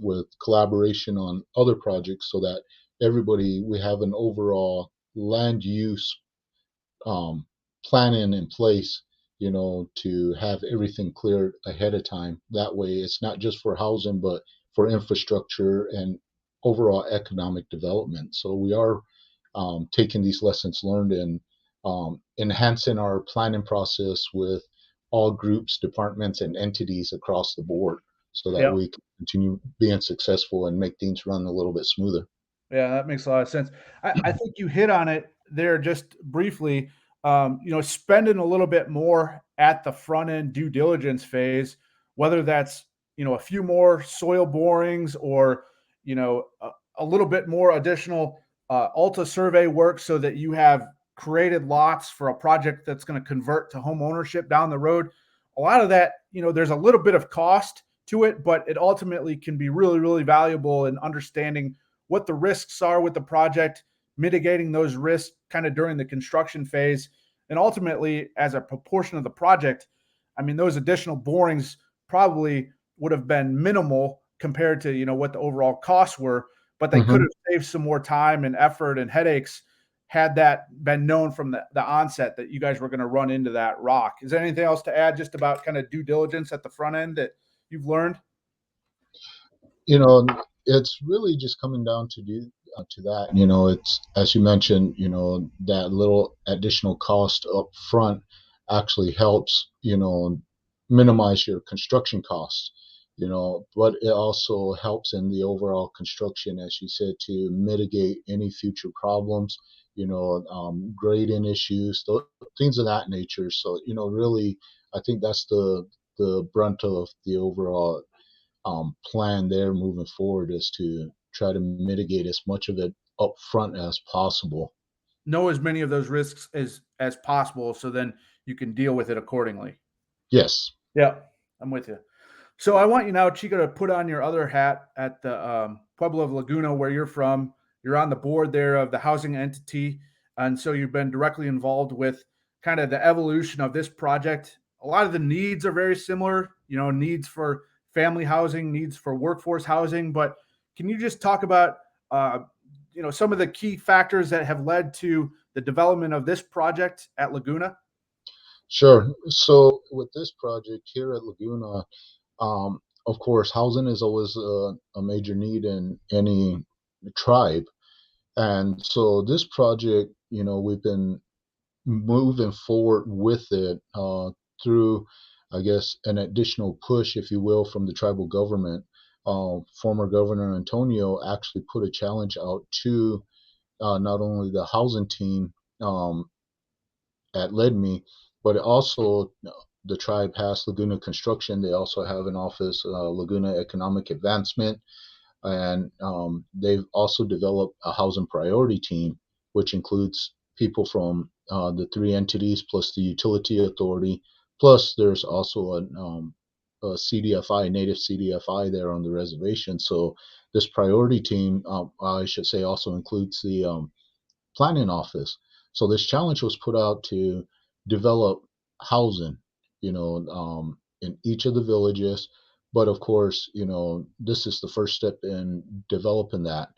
with collaboration on other projects, so that everybody, we have an overall land use um, planning in place, to have everything cleared ahead of time. That way, it's not just for housing, but for infrastructure and overall economic development. So we are taking these lessons learned and enhancing our planning process with all groups, departments, and entities across the board, so that Yeah. we can continue being successful and make things run a little bit smoother. Yeah, that makes a lot of sense. I think you hit on it there just briefly. Spending a little bit more at the front end due diligence phase, whether that's a few more soil borings or a little bit more additional Alta survey work, so that you have created lots for a project that's going to convert to home ownership down the road. A lot of that, there's a little bit of cost to it, but it ultimately can be really, really valuable in understanding what the risks are with the project, mitigating those risks kind of during the construction phase. And ultimately, as a proportion of the project, I mean, those additional borings probably would have been minimal compared to, what the overall costs were, but they could have saved some more time and effort and headaches had that been known from the onset that you guys were going to run into that rock. Is there anything else to add just about kind of due diligence at the front end that you've learned? you know it's really just coming down to that. It's, as you mentioned, that little additional cost up front actually helps minimize your construction costs, but it also helps in the overall construction, as you said, to mitigate any future problems, grading issues, things of that nature. So really, I think that's the the brunt of the overall plan there moving forward is to try to mitigate as much of it up front as possible. Know as many of those risks as possible, so then you can deal with it accordingly. Yes. Yeah, I'm with you. So I want you now, Chico, to put on your other hat at the Pueblo of Laguna, where you're from. You're on the board there of the housing entity, and so you've been directly involved with kind of the evolution of this project. A lot of the needs are very similar, needs for family housing, needs for workforce housing. But can you just talk about, some of the key factors that have led to the development of this project at Laguna? Sure. So with this project here at Laguna, of course, housing is always a major need in any tribe. And so this project, we've been moving forward with it through, I guess, an additional push, if you will, from the tribal government. Former Governor Antonio actually put a challenge out to not only the housing team at LEDME, but also the tribe has Laguna Construction. They also have an office, Laguna Economic Advancement, and they've also developed a housing priority team, which includes people from the three entities plus the utility authority. Plus, there's also a CDFI, native CDFI there on the reservation. So this priority team, I should say, also includes the planning office. So this challenge was put out to develop housing, in each of the villages. But of course, this is the first step in developing that.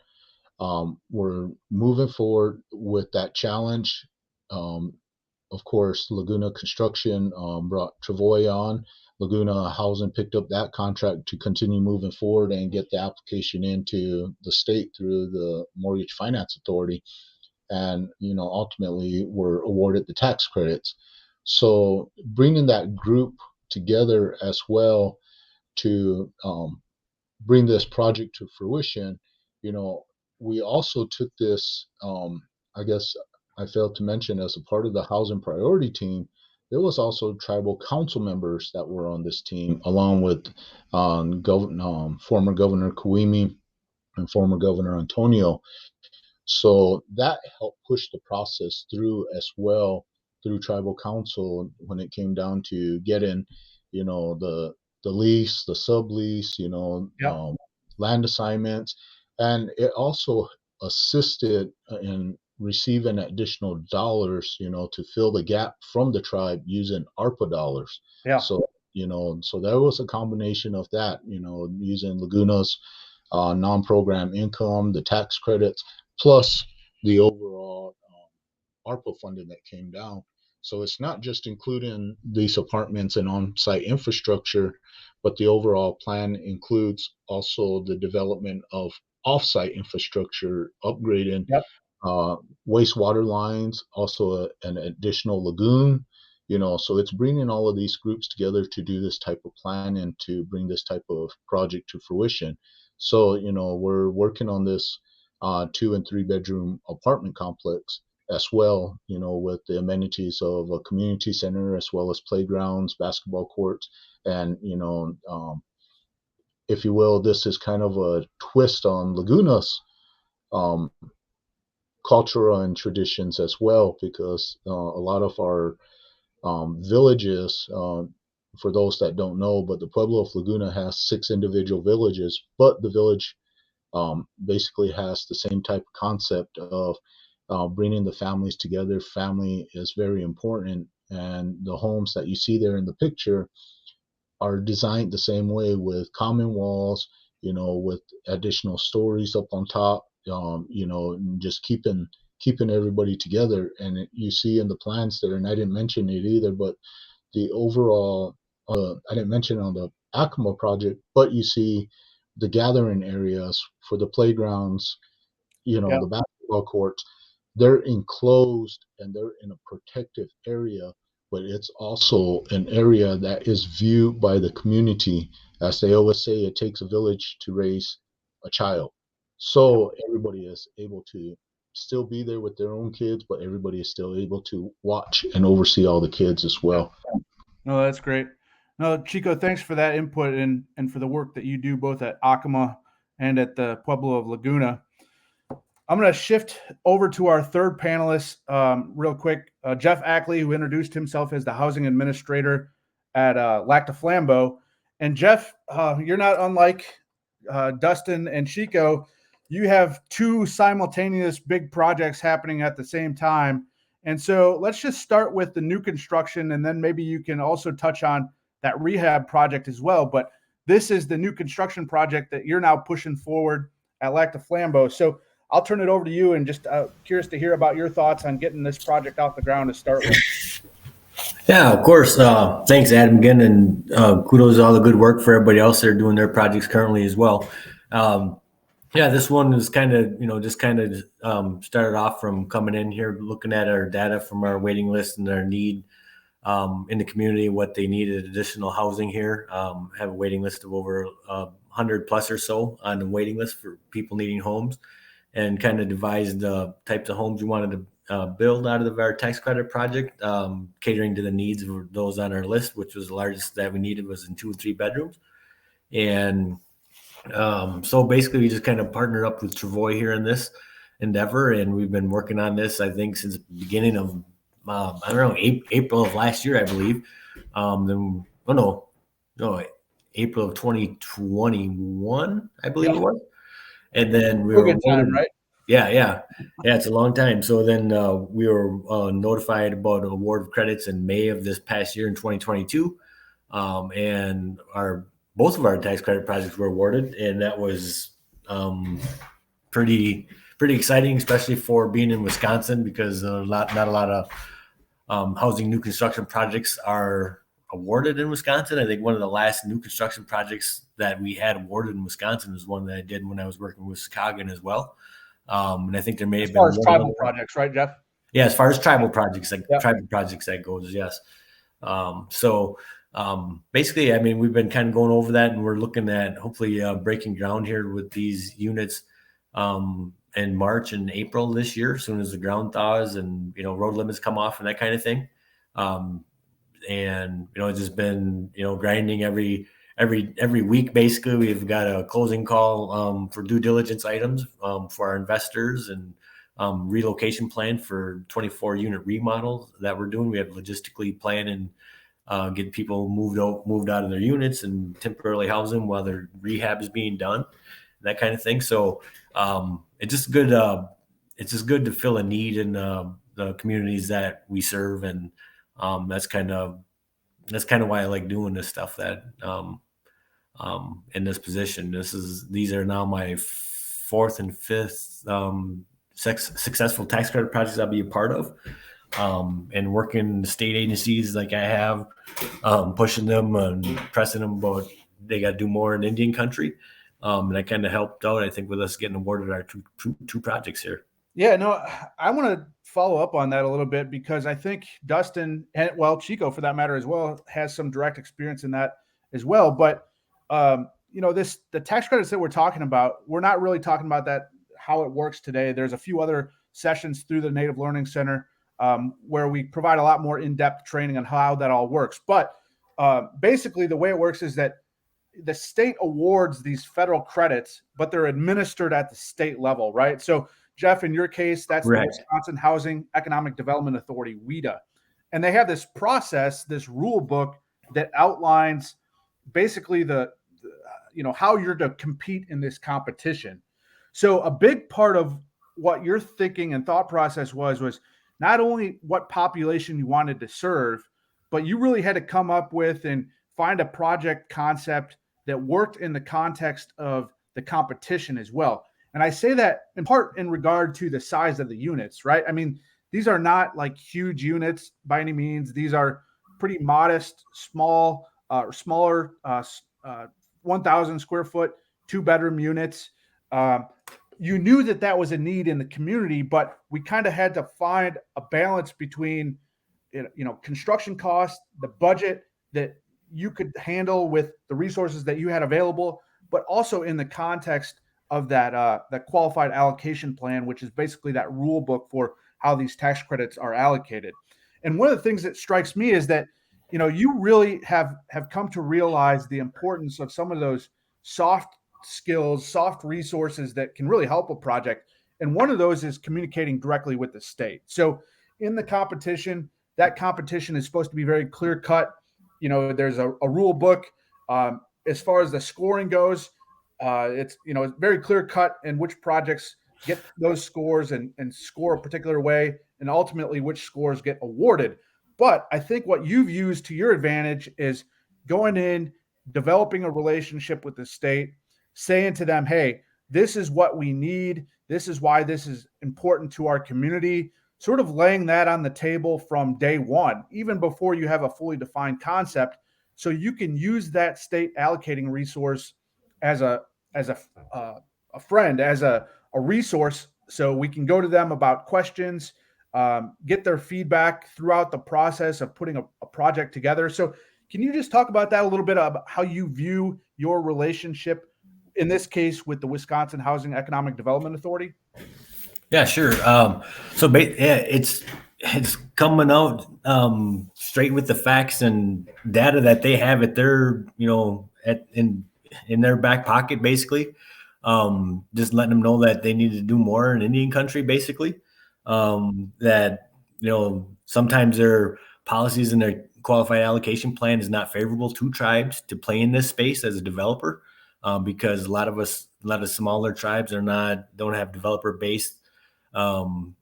We're moving forward with that challenge. Of course, Laguna Construction brought Travoy on. Laguna Housing picked up that contract to continue moving forward and get the application into the state through the Mortgage Finance Authority. And, ultimately were awarded the tax credits. So bringing that group together as well to bring this project to fruition, we also took this, I guess I failed to mention, as a part of the housing priority team, there was also tribal council members that were on this team, along with former Governor Kawimi and former Governor Antonio. So that helped push the process through as well through tribal council when it came down to getting, the lease, the sublease, Yep. land assignments, and it also assisted in receiving additional dollars, to fill the gap from the tribe using ARPA dollars. Yeah. So, so there was a combination of that, using Laguna's non-program income, the tax credits, plus the overall ARPA funding that came down. So it's not just including these apartments and on-site infrastructure, but the overall plan includes also the development of off-site infrastructure, upgrading Yep. wastewater lines, also an additional lagoon. So it's bringing all of these groups together to do this type of plan and to bring this type of project to fruition. So, we're working on this 2 and 3 bedroom apartment complex as well, with the amenities of a community center as well as playgrounds, basketball courts, and, if you will, this is kind of a twist on Laguna's culture and traditions as well, because a lot of our villages, for those that don't know, but the Pueblo of Laguna has 6 individual villages, but the village basically has the same type of concept of bringing the families together. Family is very important, and the homes that you see there in the picture are designed the same way, with common walls, with additional stories up on top, just keeping everybody together. And you see in the plans there, and I didn't mention it either, but the overall, I didn't mention on the Acoma project, but you see the gathering areas for the playgrounds, Yeah. the basketball courts. They're enclosed and they're in a protective area, but it's also an area that is viewed by the community. As they always say, it takes a village to raise a child. So everybody is able to still be there with their own kids, but everybody is still able to watch and oversee all the kids as well. No, that's great. No, Chico, thanks for that input and for the work that you do both at Acoma and at the Pueblo of Laguna. I'm going to shift over to our third panelist real quick. Jeff Ackley, who introduced himself as the housing administrator at Lac du Flambeau. And Jeff, you're not unlike Dustin and Chico. You have two simultaneous big projects happening at the same time. And so let's just start with the new construction, and then maybe you can also touch on that rehab project as well. But this is the new construction project that you're now pushing forward at Lac du Flambeau. So I'll turn it over to you, and just curious to hear about your thoughts on getting this project off the ground to start with. Yeah, of course. Thanks, Adam, again, and kudos to all the good work for everybody else there doing their projects currently as well. Yeah, this one is kind of, started off from coming in here, looking at our data from our waiting list and our need in the community, what they needed additional housing here. Have a waiting list of over 100 plus or so on the waiting list for people needing homes, and kind of devised the types of homes we wanted to build out of our tax credit project, catering to the needs of those on our list, which was the largest that we needed was in 2 and 3 bedrooms. And so basically we just kind of partnered up with Travoy here in this endeavor, and we've been working on this, I think, since the beginning of, April of last year, I believe. April of 2021, I believe it was. And then we were good time, right? Yeah, it's a long time. So then we were notified about award of credits in May of this past year in 2022, and both of our tax credit projects were awarded, and that was pretty exciting, especially for being in Wisconsin, because not a lot of housing new construction projects are awarded in Wisconsin. I think one of the last new construction projects that we had awarded in Wisconsin is one that I did when I was working with Chicago as well. And I think there may have been as far as tribal projects, right, Jeff? Yeah, as far as tribal projects, tribal projects that goes, yes. Basically, I mean, we've been kind of going over that, and we're looking at hopefully breaking ground here with these units in March and April this year, as soon as the ground thaws and road limits come off and that kind of thing. And it's just been grinding every week. Basically, we've got a closing call for due diligence items for our investors, and relocation plan for 24 unit remodels that we're doing. We have logistically planned and get people moved out of their units and temporarily house them while their rehab is being done, that kind of thing. So it's just good. It's just good to fill a need in the communities that we serve, and that's kind of why I like doing this stuff. That in this position, these are now my 4th and 5th successful tax credit projects I'll be a part of, and working the state agencies like I have, pushing them and pressing them about they got to do more in Indian country, and I kind of helped out, I think, with us getting awarded our two projects here. Yeah, no, I want to follow up on that a little bit, because I think Dustin, and Chico for that matter as well, has some direct experience in that as well. But the tax credits that we're talking about, we're not really talking about that, how it works today. There's a few other sessions through the Native Learning Center where we provide a lot more in-depth training on how that all works. But basically the way it works is that the state awards these federal credits, but they're administered at the state level, right? So Jeff, in your case, that's right. The Wisconsin Housing Economic Development Authority, WHEDA. And they have this process, this rule book that outlines basically how you're to compete in this competition. So a big part of what your thinking and thought process was not only what population you wanted to serve, but you really had to come up with and find a project concept that worked in the context of the competition as well. And I say that in part in regard to the size of the units, right? I mean, these are not like huge units by any means. These are pretty modest, smaller, 1,000 square foot, 2-bedroom units. You knew that was a need in the community, but we kind of had to find a balance between, construction costs, the budget that you could handle with the resources that you had available, but also in the context of that qualified allocation plan, which is basically that rule book for how these tax credits are allocated. And one of the things that strikes me is that, you really have come to realize the importance of some of those soft skills, soft resources that can really help a project. And one of those is communicating directly with the state. So in the competition, that competition is supposed to be very clear cut. There's a rule book. As far as the scoring goes, it's very clear cut in which projects get those scores and score a particular way, and ultimately which scores get awarded. But I think what you've used to your advantage is going in, developing a relationship with the state, saying to them, hey, this is what we need. This is why this is important to our community, sort of laying that on the table from day one, even before you have a fully defined concept. So you can use that state allocating resource as a friend, as a resource. So we can go to them about questions, get their feedback throughout the process of putting a project together. So can you just talk about that a little bit, about how you view your relationship, in this case, with the Wisconsin Housing Economic Development Authority? Yeah, sure. It's coming out straight with the facts and data that they have at their, in their back pocket, basically. Just letting them know that they need to do more in Indian country, basically. That, sometimes their policies and their qualified allocation plan is not favorable to tribes to play in this space as a developer, because a lot of smaller tribes don't have developer-based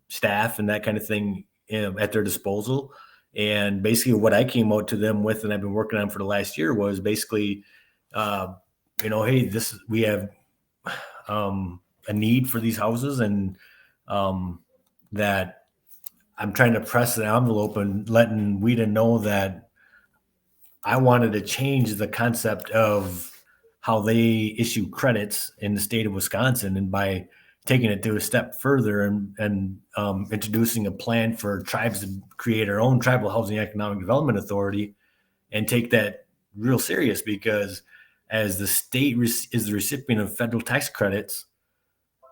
staff and that kind of thing at their disposal. And basically what I came out to them with, and I've been working on for the last year, was basically, hey, we have a need for these houses, and that I'm trying to press the envelope and letting WIDA know that I wanted to change the concept of how they issue credits in the state of Wisconsin, and by taking it to a step further and introducing a plan for tribes to create our own tribal housing economic development authority, and take that real serious, because as the state is the recipient of federal tax credits,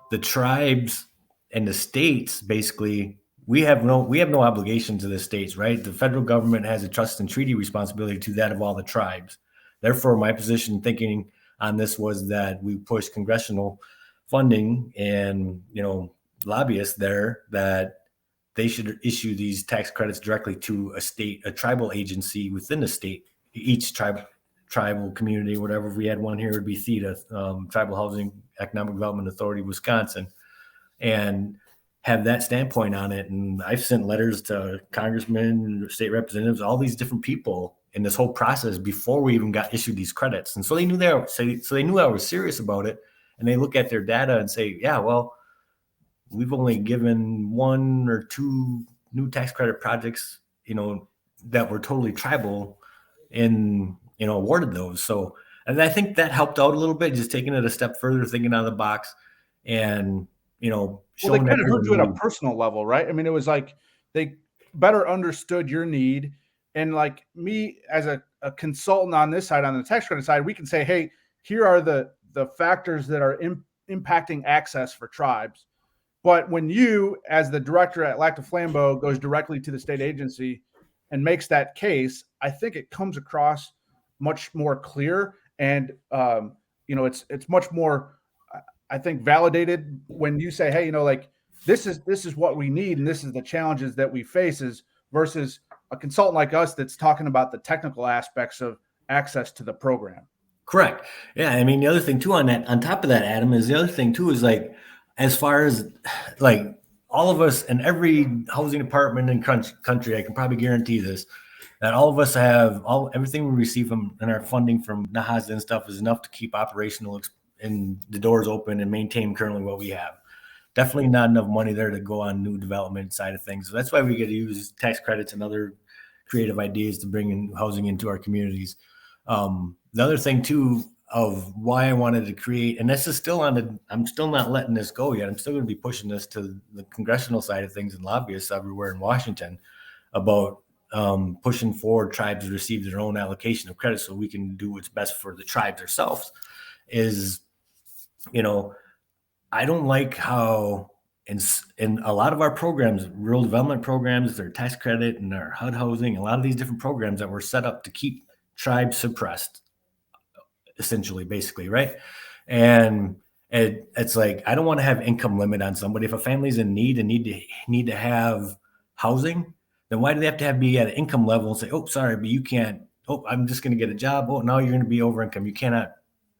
the tribes and the states, basically, we have no obligation to the states, right? The federal government has a trust and treaty responsibility to that of all the tribes. Therefore, my position thinking on this was that we push congressional funding and, lobbyists there, that they should issue these tax credits directly to a tribal agency within the state. Each tribal community, whatever, if we had one here, it would be THEDA, Tribal Housing Economic Development Authority, Wisconsin, and have that standpoint on it. And I've sent letters to congressmen, state representatives, all these different people in this whole process before we even got issued these credits. And so they knew they knew I was serious about it. And they look at their data and say, yeah, well, we've only given 1 or 2 new tax credit projects, that were totally tribal, and, awarded those. So, and I think that helped out a little bit, just taking it a step further, thinking out of the box, and, Well, they kind of heard you at a personal level, right? I mean, it was like they better understood your need. And like me as a consultant on this side, on the tax credit side, we can say, hey, here are the factors that are impacting access for tribes. But when you, as the director at Lac du Flambeau, goes directly to the state agency and makes that case, I think it comes across much more clear. And, it's much more, I think, validated when you say, hey, this is what we need, and this is the challenges that we face, versus a consultant like us that's talking about the technical aspects of access to the program. Correct. Yeah. I mean, the other thing too on top of that, Adam, is as far as like all of us in every housing department in country, I can probably guarantee this, that all of us have everything we receive from and our funding from NAHASDA and stuff is enough to keep operational and the doors open and maintain currently what we have. Definitely not enough money there to go on new development side of things. So that's why we get to use tax credits and other creative ideas to bring in housing into our communities. The other thing too of why I wanted to create, and this is still I'm still not letting this go yet. I'm still going to be pushing this to the congressional side of things and lobbyists everywhere in Washington about pushing forward tribes to receive their own allocation of credit so we can do what's best for the tribes themselves. I don't like how in a lot of our programs, rural development programs, their tax credit and our HUD housing, a lot of these different programs that were set up to keep tribes suppressed, essentially, basically, right? And it's like, I don't want to have income limit on somebody. If a family's in need and need to have housing, then why do they have to be at an income level and say, oh, sorry, but you can't, oh, I'm just going to get a job. Oh, now you're going to be over income. You cannot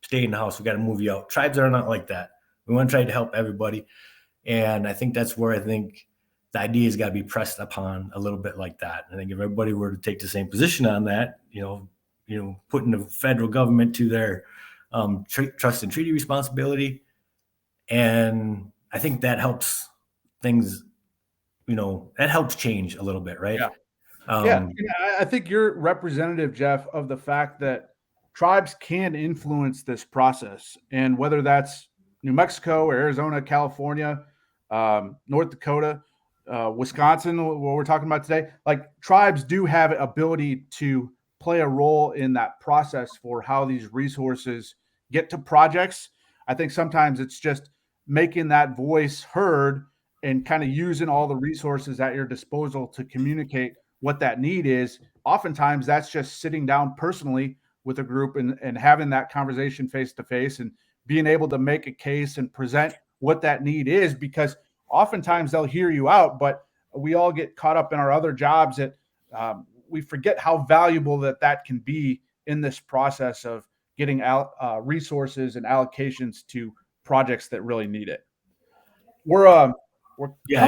stay in the house. We got to move you out. Tribes are not like that. We want to try to help everybody. And I think that's where I think the idea has got to be pressed upon a little bit like that. I think if everybody were to take the same position on that, putting the federal government to their trust and treaty responsibility, and I think that helps things, that helps change a little bit, right? Yeah. I think you're representative, Jeff, of the fact that tribes can influence this process, and whether that's New Mexico or Arizona, California, North Dakota, Wisconsin, what we're talking about today, like tribes do have ability to play a role in that process for how these resources get to projects. I think sometimes it's just making that voice heard and kind of using all the resources at your disposal to communicate what that need is. Oftentimes that's just sitting down personally with a group and having that conversation face to face and being able to make a case and present what that need is, because oftentimes they'll hear you out, but we all get caught up in our other jobs that we forget how valuable that can be in this process of getting out resources and allocations to projects that really need it. We're I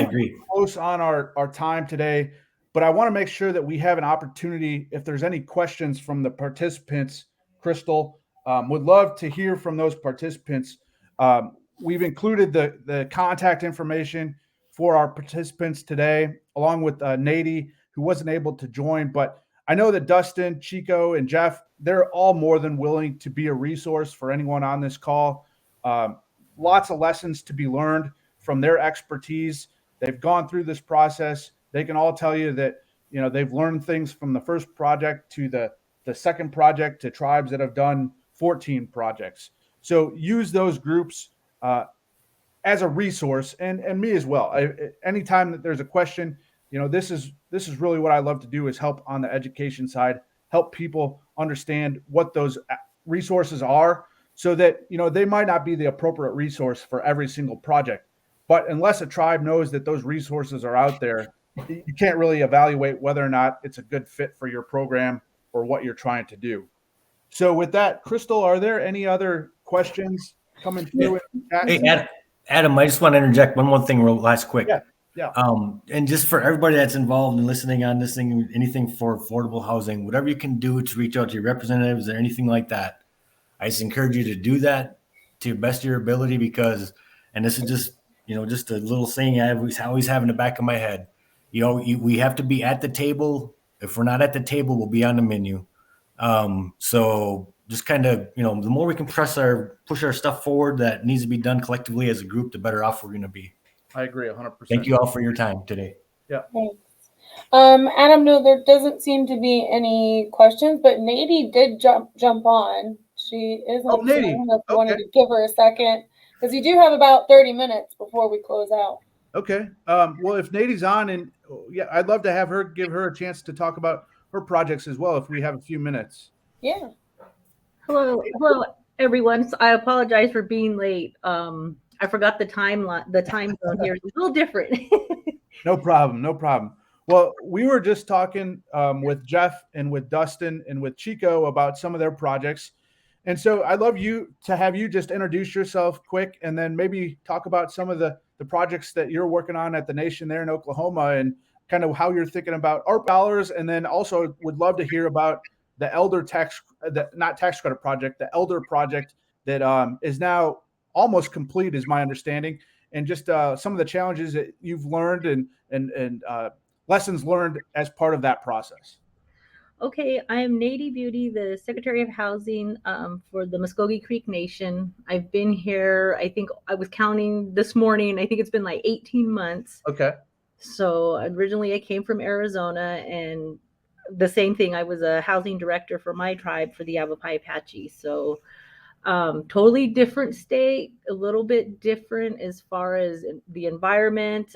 agree. Close on our time today, but I want to make sure that we have an opportunity. If there's any questions from the participants, Crystal, would love to hear from those participants. We've included the contact information for our participants today, along with Nady, who wasn't able to join. But I know that Dustin, Chico, and Jeff, they're all more than willing to be a resource for anyone on this call. Lots of lessons to be learned from their expertise. They've gone through this process. They can all tell you that, they've learned things from the first project to the second project to tribes that have done 14 projects. So use those groups as a resource, and me as well. Anytime that there's a question, this is really what I love to do, is help on the education side, help people understand what those resources are, so that they might not be the appropriate resource for every single project, but unless a tribe knows that those resources are out there, you can't really evaluate whether or not it's a good fit for your program or what you're trying to do. So with that, Crystal, are there any other questions coming through? Hey, Adam, I just want to interject one more thing real last quick. Yeah. And just for everybody that's involved in listening on this thing, anything for affordable housing, whatever you can do to reach out to your representatives or anything like that, I just encourage you to do that to the best of your ability, because, and this is just, just a little saying I always have in the back of my head, we have to be at the table. If we're not at the table, we'll be on the menu. So just kind of, the more we can push our stuff forward that needs to be done collectively as a group, the better off we're going to be. I agree 100%. Thank you all for your time today. Yeah. Thanks. Adam, no, there doesn't seem to be any questions, but Nady did jump on. She is on the phone. If you wanted to give her a second, because you do have about 30 minutes before we close out. Okay. Well, if Nady's on, and I'd love to give her a chance to talk about her projects as well, if we have a few minutes. Yeah. Hello, everyone. So I apologize for being late. I forgot the time zone here. It's a little different. No problem. Well, we were just talking with Jeff and with Dustin and with Chico about some of their projects. And so I'd love to have you just introduce yourself quick, and then maybe talk about some of the projects that you're working on at the Nation there in Oklahoma, and kind of how you're thinking about ARP dollars. And then also would love to hear about the Elder not tax credit project, the Elder project that is now almost complete, is my understanding, and just some of the challenges that you've learned and lessons learned as part of that process. Okay, I am Nady Beauty, the Secretary of Housing for the Muskogee Creek Nation. I've been here, I think I was counting this morning, I think it's been like 18 months. Okay. So originally I came from Arizona, and the same thing, I was a housing director for my tribe for the Yavapai Apache. So Totally different state, a little bit different as far as the environment.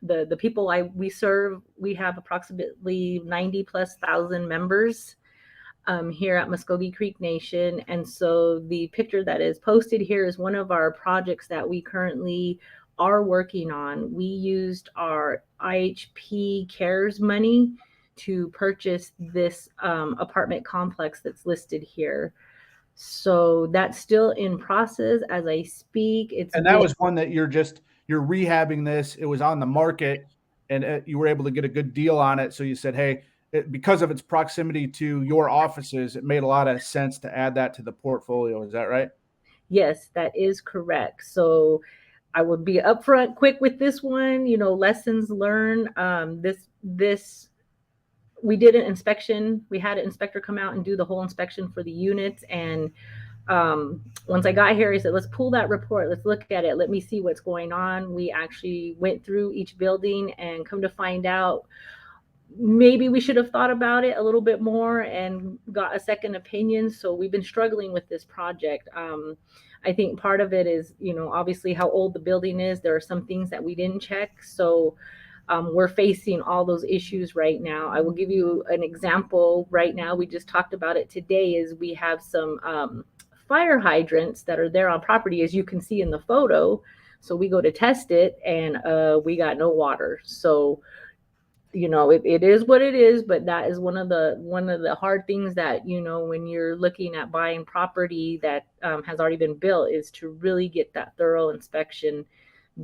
The people we serve, we have approximately 90,000+ members here at Muskogee Creek Nation. And so the picture that is posted here is one of our projects that we currently are working on. We used our IHP CARES money to purchase this apartment complex that's listed here. So that's still in process as I speak. And that was one that you're rehabbing this. It was on the market, and you were able to get a good deal on it. So you said, hey, because of its proximity to your offices, it made a lot of sense to add that to the portfolio. Is that right? Yes, that is correct. So I would be upfront quick with this one, lessons learned. We did an inspection. We had an inspector come out and do the whole inspection for the units. And once I got here, he said, let's pull that report. Let's look at it. Let me see what's going on. We actually went through each building, and come to find out, maybe we should have thought about it a little bit more and got a second opinion. So we've been struggling with this project. I think part of it is, obviously how old the building is. There are some things that we didn't check. So we're facing all those issues right now. I will give you an example right now. We just talked about it today. Is we have some fire hydrants that are there on property, as you can see in the photo. So we go to test it, and we got no water. So it is what it is, but that is one of the hard things that, when you're looking at buying property that has already been built, is to really get that thorough inspection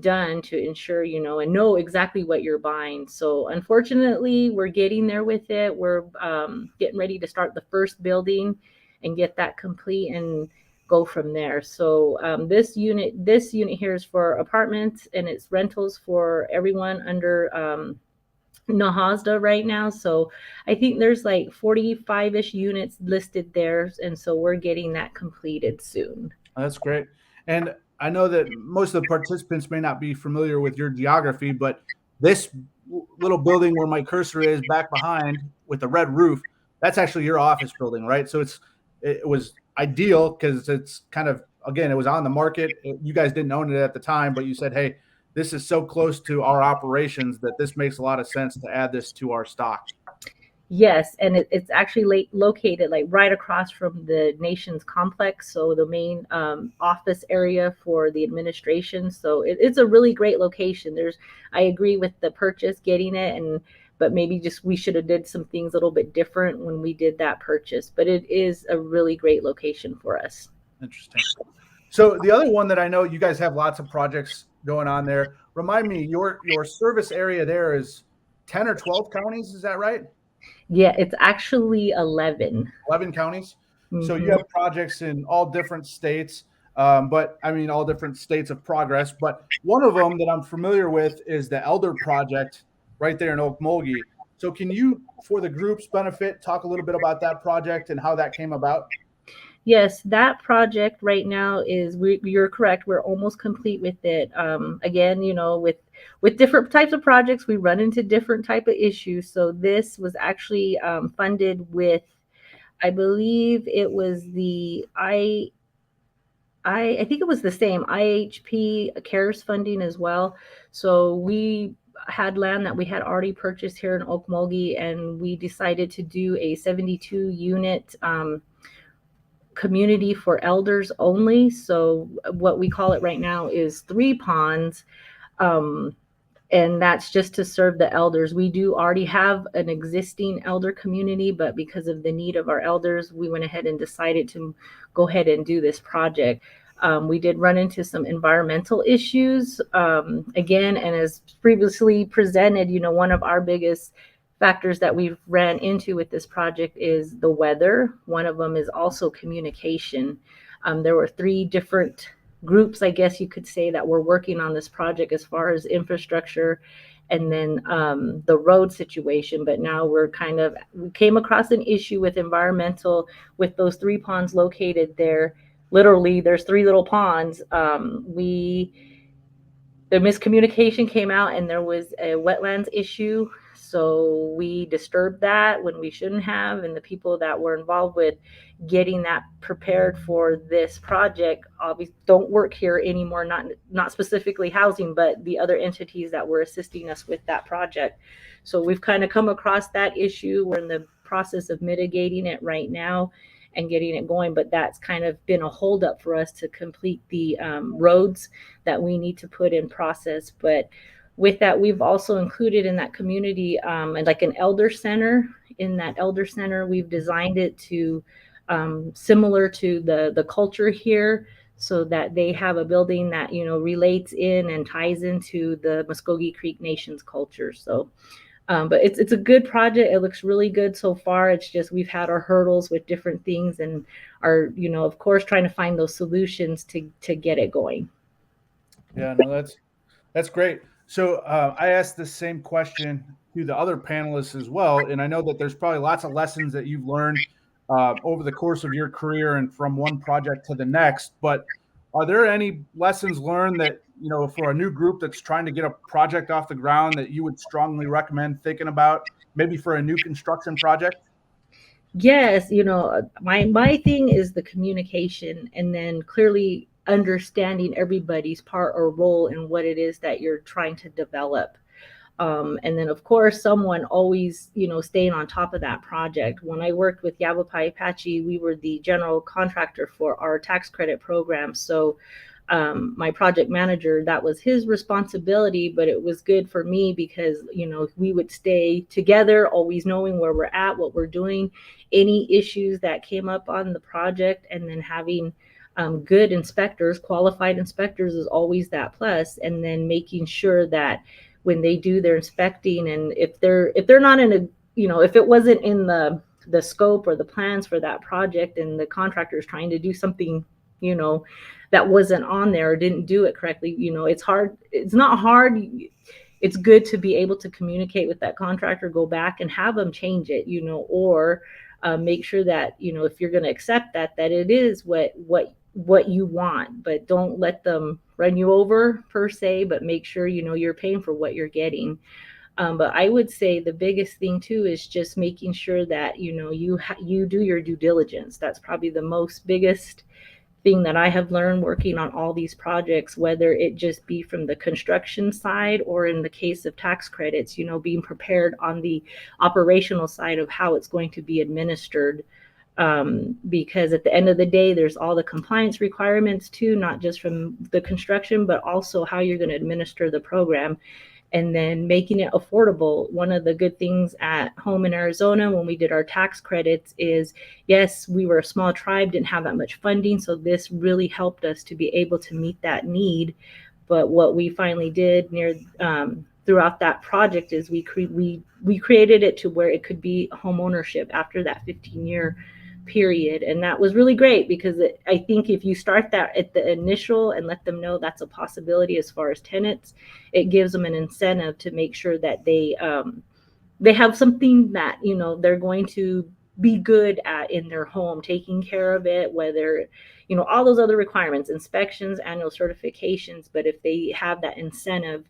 done to ensure, and know exactly what you're buying. So unfortunately, we're getting there with it. We're getting ready to start the first building and get that complete and go from there. So this unit here is for apartments, and it's rentals for everyone under NAHASDA right now. So I think there's like 45-ish units listed there. And so we're getting that completed soon. That's great. And I know that most of the participants may not be familiar with your geography, but this little building where my cursor is back behind with the red roof, that's actually your office building, right? So it was ideal because it's kind of, again, it was on the market. You guys didn't own it at the time, but you said, hey, this is so close to our operations that this makes a lot of sense to add this to our stock. Yes, and it's actually located like right across from the nation's complex, so the main office area for the administration. So it's a really great location. I agree with the purchase, getting it, but maybe just we should have did some things a little bit different when we did that purchase. But it is a really great location for us. Interesting. So the other one that I know you guys have lots of projects going on there. Remind me, your service area there is 10 or 12 counties, is that right? Yeah, it's actually 11. 11 counties. Mm-hmm. So you have projects in all different states, but I mean, all different states of progress. But one of them that I'm familiar with is the Elder Project right there in Okmulgee. So can you, for the group's benefit, talk a little bit about that project and how that came about? Yes, that project right now you're correct. We're almost complete with it. Again, with different types of projects, we run into different type of issues. So this was actually funded with, I believe it was I think it was the same IHP CARES funding as well. So we had land that we had already purchased here in Okmulgee, and we decided to do a 72 unit community for elders only. So what we call it right now is 3 ponds. And that's just to serve the elders. We do already have an existing elder community, but because of the need of our elders, we went ahead and decided to go ahead and do this project. We did run into some environmental issues again, and as previously presented, one of our biggest factors that we've ran into with this project is the weather. One of them is also communication. There were 3 different groups, I guess you could say, that were working on this project as far as infrastructure and then the road situation. But now we came across an issue with environmental, with those 3 ponds located there. Literally, there's 3 little ponds. There the miscommunication came out and there was a wetlands issue. So we disturbed that when we shouldn't have. And the people that were involved with getting that prepared for this project obviously don't work here anymore, not specifically housing, but the other entities that were assisting us with that project. So we've kind of come across that issue. We're in the process of mitigating it right now and getting it going, but that's kind of been a holdup for us to complete the roads that we need to put in process. But with that, we've also included in that community like an elder center. In that elder center, we've designed it to similar to the culture here, so that they have a building that, you know, relates in and ties into the Muskogee Creek Nation's culture. So but it's a good project. It looks really good so far. It's just we've had our hurdles with different things and are, you know, of course, trying to find those solutions to get it going. Yeah, no, that's great. So I asked the same question to the other panelists as well, and I know that there's probably lots of lessons that you've learned over the course of your career and from one project to the next. But are there any lessons learned that, you know, for a new group that's trying to get a project off the ground that you would strongly recommend thinking about, maybe for a new construction project? Yes, you know, my thing is the communication, and then clearly understanding everybody's part or role in what it is that you're trying to develop. And then, of course, someone always, you know, staying on top of that project. When I worked with Yavapai Apache, we were the general contractor for our tax credit program. So my project manager, that was his responsibility, but it was good for me because, you know, we would stay together, always knowing where we're at, what we're doing, any issues that came up on the project, and then having good inspectors, qualified inspectors is always that plus. And then making sure that when they do their inspecting, and if they're not in a, you know, if it wasn't in the scope or the plans for that project and the contractor is trying to do something, you know, that wasn't on there or didn't do it correctly, you know, it's hard. It's not hard. It's good to be able to communicate with that contractor, go back and have them change it, you know, or make sure that, you know, if you're going to accept that it is what you want, but don't let them run you over per se, but make sure, you know, you're paying for what you're getting. But I would say the biggest thing too is just making sure that, you know, you do your due diligence. That's probably the most biggest thing that I have learned working on all these projects, whether it just be from the construction side or in the case of tax credits, you know, being prepared on the operational side of how it's going to be administered. Because at the end of the day, there's all the compliance requirements too, not just from the construction, but also how you're going to administer the program. And then making it affordable. One of the good things at home in Arizona when we did our tax credits is, yes, we were a small tribe, didn't have that much funding. So this really helped us to be able to meet that need. But what we finally did throughout that project is we created it to where it could be home ownership after that 15-year period. And that was really great because I think if you start that at the initial and let them know that's a possibility as far as tenants, it gives them an incentive to make sure that they have something that, you know, they're going to be good at in their home, taking care of it, whether, you know, all those other requirements, inspections, annual certifications. But if they have that incentive,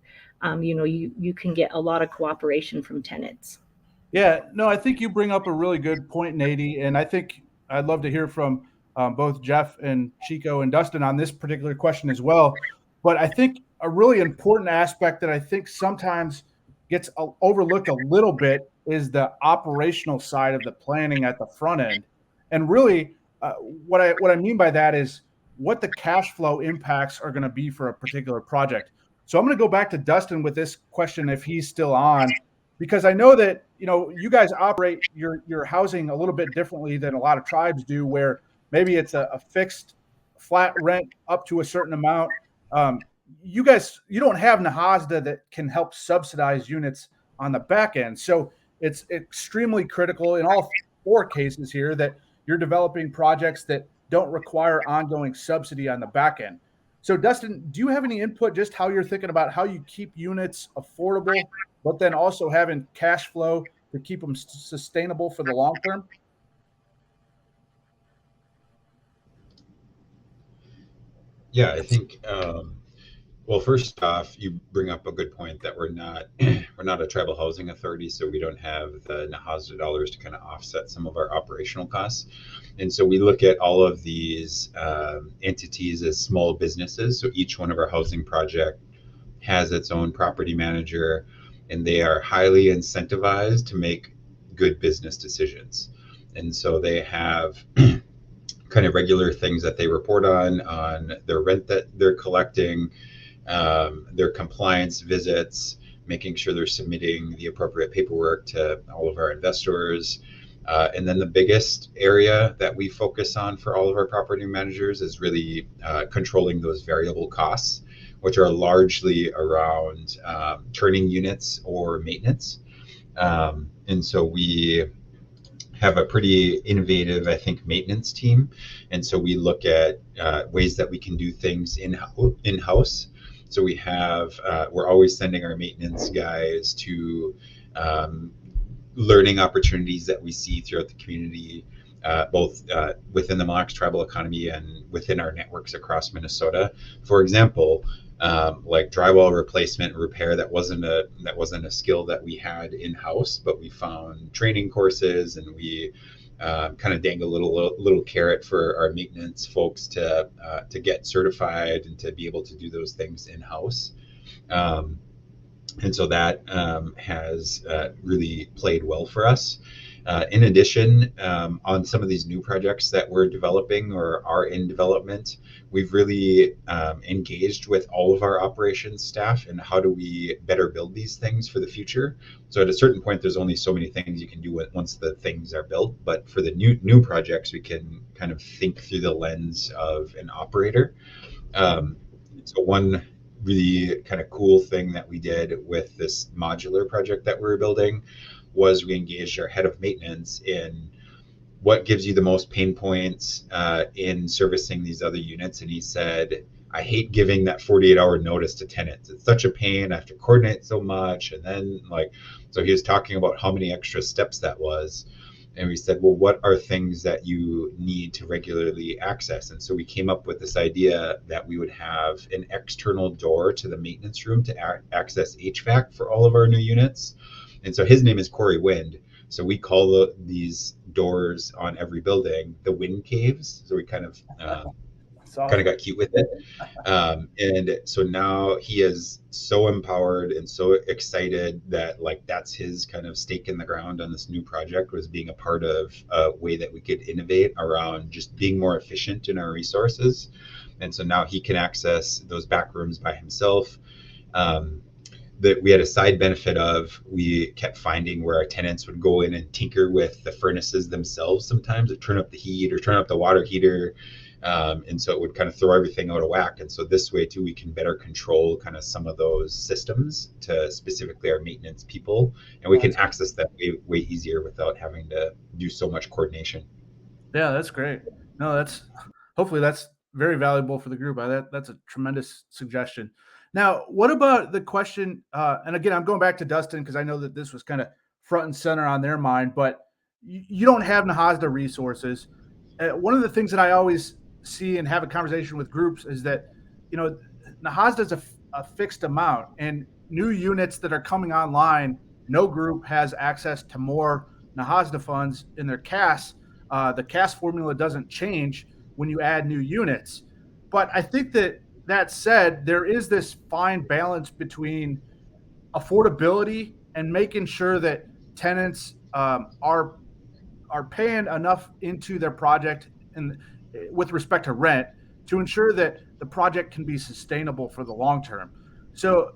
you know, you can get a lot of cooperation from tenants. Yeah, no, I think you bring up a really good point, Nady, and I think I'd love to hear from both Jeff and Chico and Dustin on this particular question as well. But I think a really important aspect that I think sometimes gets overlooked a little bit is the operational side of the planning at the front end. And really, what I mean by that is what the cash flow impacts are going to be for a particular project. So I'm going to go back to Dustin with this question if he's still on, because I know that, you know, you guys operate your housing a little bit differently than a lot of tribes do, where maybe it's a fixed flat rent up to a certain amount. You don't have NAHASDA that can help subsidize units on the back end. So it's extremely critical in all four cases here that you're developing projects that don't require ongoing subsidy on the back end. So Dustin, do you have any input just how you're thinking about how you keep units affordable, but then also having cash flow to keep them sustainable for the long term? Yeah, I think Well, first off, you bring up a good point that we're not a tribal housing authority, so we don't have the NAHASDA dollars to kind of offset some of our operational costs. And so we look at all of these entities as small businesses. So each one of our housing project has its own property manager, and they are highly incentivized to make good business decisions. And so they have kind of regular things that they report on their rent that they're collecting, their compliance visits, making sure they're submitting the appropriate paperwork to all of our investors. And then the biggest area that we focus on for all of our property managers is really controlling those variable costs, which are largely around turning units or maintenance. And so we have a pretty innovative, I think, maintenance team. And so we look at ways that we can do things in-house. So we have, we're always sending our maintenance guys to learning opportunities that we see throughout the community, both within the Mille Lacs tribal economy and within our networks across Minnesota. For example, like drywall replacement and repair, that wasn't a skill that we had in-house, but we found training courses, and we kind of dangle a little carrot for our maintenance folks to get certified and to be able to do those things in-house. And so that has really played well for us. In addition, on some of these new projects that we're developing or are in development, we've really engaged with all of our operations staff and how do we better build these things for the future. So at a certain point, there's only so many things you can do once the things are built. But for the new projects, we can kind of think through the lens of an operator. So one really kind of cool thing that we did with this modular project that we were building was we engaged our head of maintenance in what gives you the most pain points in servicing these other units. And he said, I hate giving that 48-hour notice to tenants. It's such a pain. I have to coordinate so much. And then so he was talking about how many extra steps that was. And we said, well, what are things that you need to regularly access? And so we came up with this idea that we would have an external door to the maintenance room to access HVAC for all of our new units. And so his name is Corey Wind. So we call these doors on every building the wind caves. So we kind of got cute with it. And so now he is so empowered and so excited that that's his kind of stake in the ground on this new project, was being a part of a way that we could innovate around just being more efficient in our resources. And so now he can access those back rooms by himself. That we had a side benefit of, we kept finding where our tenants would go in and tinker with the furnaces themselves sometimes, or turn up the heat or turn up the water heater. And so it would kind of throw everything out of whack. And so this way too, we can better control kind of some of those systems to specifically our maintenance people, and we can access that way easier without having to do so much coordination. Yeah, that's great. No, hopefully that's very valuable for the group. That's a tremendous suggestion. Now, what about the question? And again, I'm going back to Dustin because I know that this was kind of front and center on their mind, but you don't have NAHASDA resources. One of the things that I always see and have a conversation with groups is that, NAHASDA is a fixed amount, and new units that are coming online, no group has access to more NAHASDA funds in their CAS. The CAS formula doesn't change when you add new units. But I think that said, there is this fine balance between affordability and making sure that tenants are paying enough into their project and with respect to rent to ensure that the project can be sustainable for the long term. So,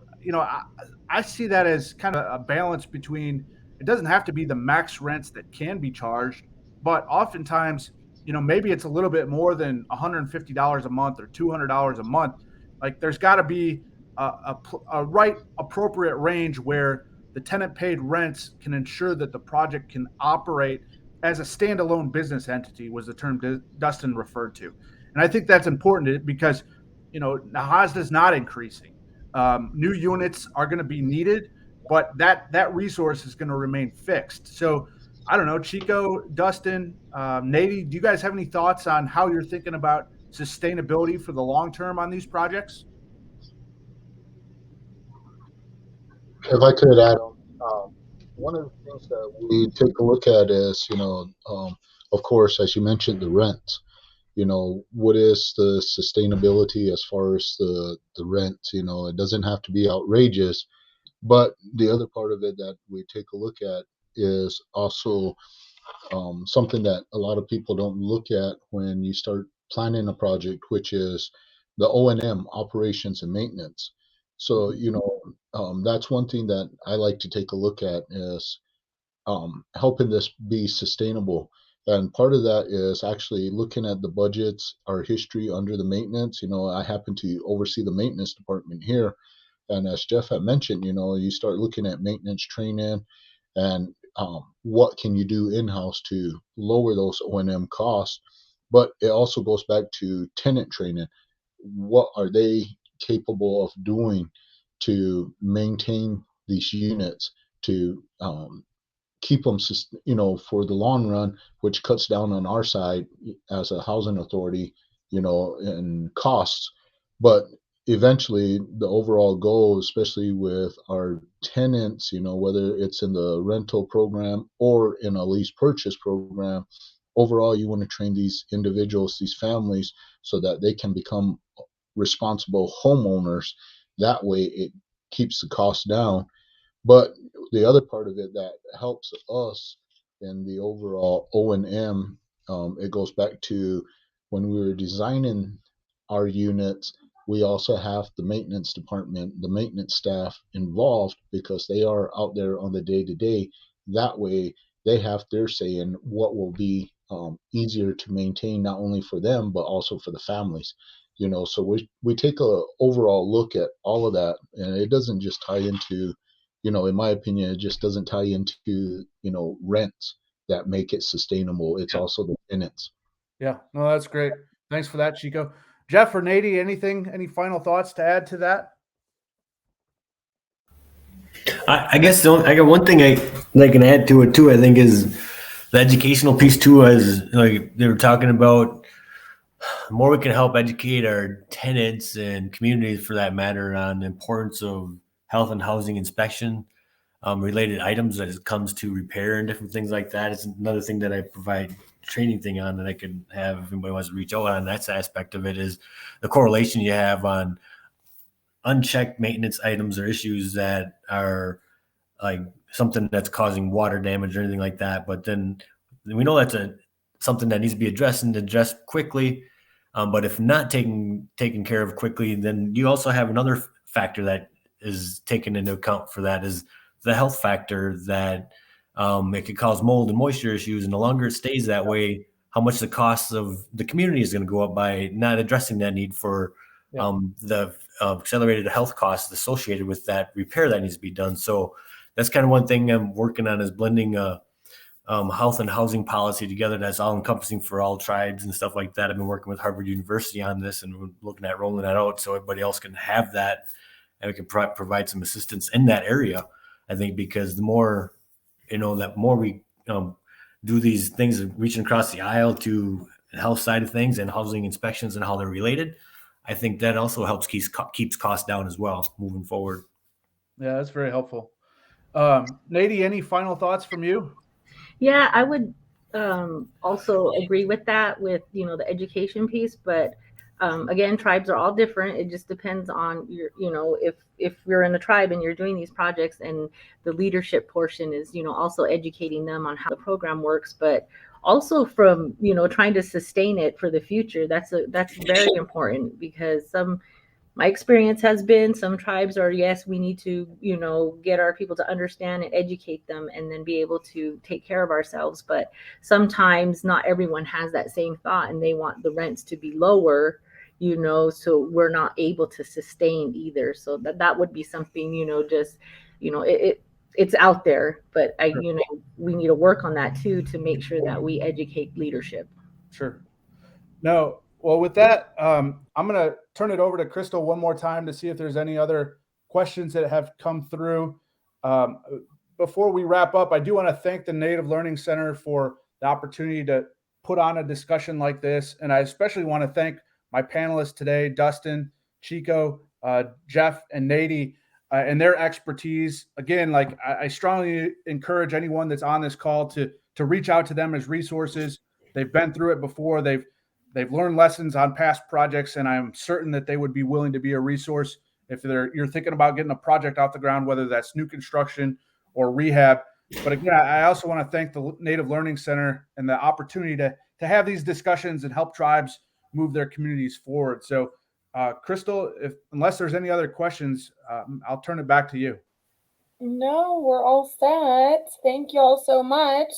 I see that as kind of a balance between, it doesn't have to be the max rents that can be charged, but oftentimes, maybe it's a little bit more than $150 a month or $200 a month. Like there's got to be a right appropriate range where the tenant paid rents can ensure that the project can operate as a standalone business entity, was the term Dustin referred to. And I think that's important because, NAHASDA is not increasing. New units are going to be needed, but that resource is going to remain fixed. So I don't know, Chico, Dustin, Nady, do you guys have any thoughts on how you're thinking about sustainability for the long term on these projects? if I could add on, one of the things that we take a look at is, of course, as you mentioned, the rent. What is the sustainability as far as the rent? It doesn't have to be outrageous, but the other part of it that we take a look at is also something that a lot of people don't look at when you start planning a project, which is the O&M, operations and maintenance. So, that's one thing that I like to take a look at is helping this be sustainable. And part of that is actually looking at the budgets, our history under the maintenance. I happen to oversee the maintenance department here. And as Jeff had mentioned, you start looking at maintenance training and what can you do in-house to lower those O&M costs. But it also goes back to tenant training. What are they capable of doing to maintain these units, to keep them, for the long run, which cuts down on our side as a housing authority, and costs. But eventually, the overall goal, especially with our tenants, whether it's in the rental program or in a lease purchase program, overall, you want to train these individuals, these families, so that they can become responsible homeowners. That way, it keeps the cost down. But the other part of it that helps us in the overall O&M, it goes back to when we were designing our units, we also have the maintenance department, the maintenance staff involved because they are out there on the day-to-day. That way, they have their say in what will be easier to maintain, not only for them, but also for the families. So we take a overall look at all of that, and it doesn't just tie into, in my opinion, it just doesn't tie into, rents that make it sustainable. It's also the tenants. Yeah, no, that's great. Thanks for that, Chico. Jeff or Nady, any final thoughts to add to that? I guess I got one thing I can add to it too. I think is the educational piece too. As like they were talking about, the more we can help educate our tenants and communities, for that matter, on the importance of health and housing inspection related items as it comes to repair and different things like that. It's another thing that I provide training thing on that I could have if anybody wants to reach out on. That's aspect of it is the correlation you have on unchecked maintenance items or issues that are like something that's causing water damage or anything like that. But then we know that's something that needs to be addressed and addressed quickly. But if not taken care of quickly, then you also have another factor that is taken into account for that is the health factor that it could cause mold and moisture issues. And the longer it stays that way, how much the cost of the community is going to go up by not addressing that need for the accelerated health costs associated with that repair that needs to be done. So that's kind of one thing I'm working on is blending health and housing policy together that's all encompassing for all tribes and stuff like that. I've been working with Harvard University on this, and we're looking at rolling that out so everybody else can have that, and we can provide some assistance in that area. I think because the more, that more we do these things, reaching across the aisle to the health side of things and housing inspections and how they're related, I think that also helps keeps costs down as well moving forward. Yeah, that's very helpful. Nady, any final thoughts from you? Yeah, I would also agree with that, with the education piece, but again, tribes are all different. It just depends on your, if you're in a tribe and you're doing these projects, and the leadership portion is, also educating them on how the program works, but also from, trying to sustain it for the future. That's very important, because my experience has been some tribes are, yes, we need to, get our people to understand and educate them and then be able to take care of ourselves. But sometimes not everyone has that same thought, and they want the rents to be lower, so we're not able to sustain either. So that would be something, it's out there, but we need to work on that too, to make sure that we educate leadership. Sure. No. Well, with that, I'm going to turn it over to Crystal one more time to see if there's any other questions that have come through. Before we wrap up, I do want to thank the Native Learning Center for the opportunity to put on a discussion like this. And I especially want to thank my panelists today, Dustin, Chico, Jeff, and Nady. and their expertise. Again, like I strongly encourage anyone that's on this call to reach out to them as resources. They've been through it before. They've learned lessons on past projects, and I'm certain that they would be willing to be a resource if you're thinking about getting a project off the ground, whether that's new construction or rehab. But again, I also want to thank the Native Learning Center and the opportunity to have these discussions and help tribes move their communities forward. So, Crystal, unless there's any other questions, I'll turn it back to you. No, we're all set. Thank you all so much.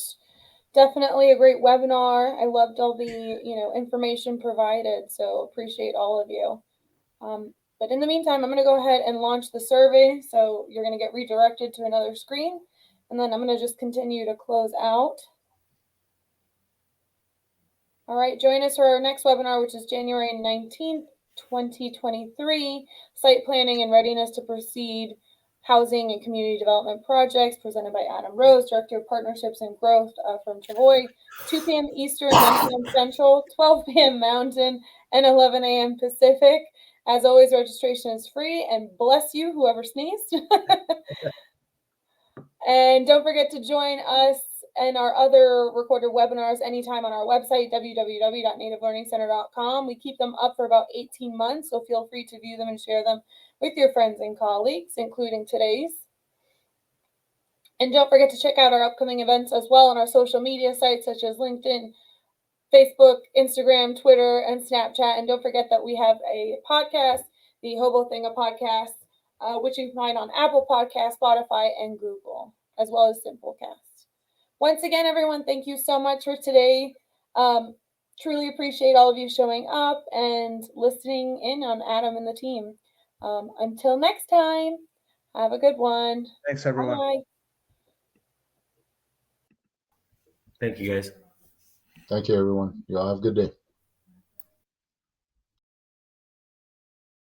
Definitely a great webinar. I loved all the information provided, so appreciate all of you. But in the meantime, I'm going to go ahead and launch the survey. So you're going to get redirected to another screen, and then I'm going to just continue to close out. All right, join us for our next webinar, which is January 19th, 2023, Site Planning and Readiness to Proceed Housing and Community Development Projects, presented by Adam Rose, Director of Partnerships and Growth from Travoy, 2 p.m. Eastern, 1 p.m. Central, 12 p.m. Mountain, and 11 a.m. Pacific. As always, registration is free, and bless you, whoever sneezed. And don't forget to join us and our other recorded webinars anytime on our website, www.nativelearningcenter.com. We keep them up for about 18 months, so feel free to view them and share them with your friends and colleagues, including today's. And don't forget to check out our upcoming events as well on our social media sites such as LinkedIn, Facebook, Instagram, Twitter, and Snapchat. And don't forget that we have a podcast, the Hobo Thinga podcast, which you can find on Apple Podcasts, Spotify, and Google, as well as Simplecast. Once again, everyone, thank you so much for today. Truly appreciate all of you showing up and listening in on Adam and the team. Until next time, have a good one. Thanks, everyone. Bye. Thank you, guys. Thank you, everyone. Y'all have a good day.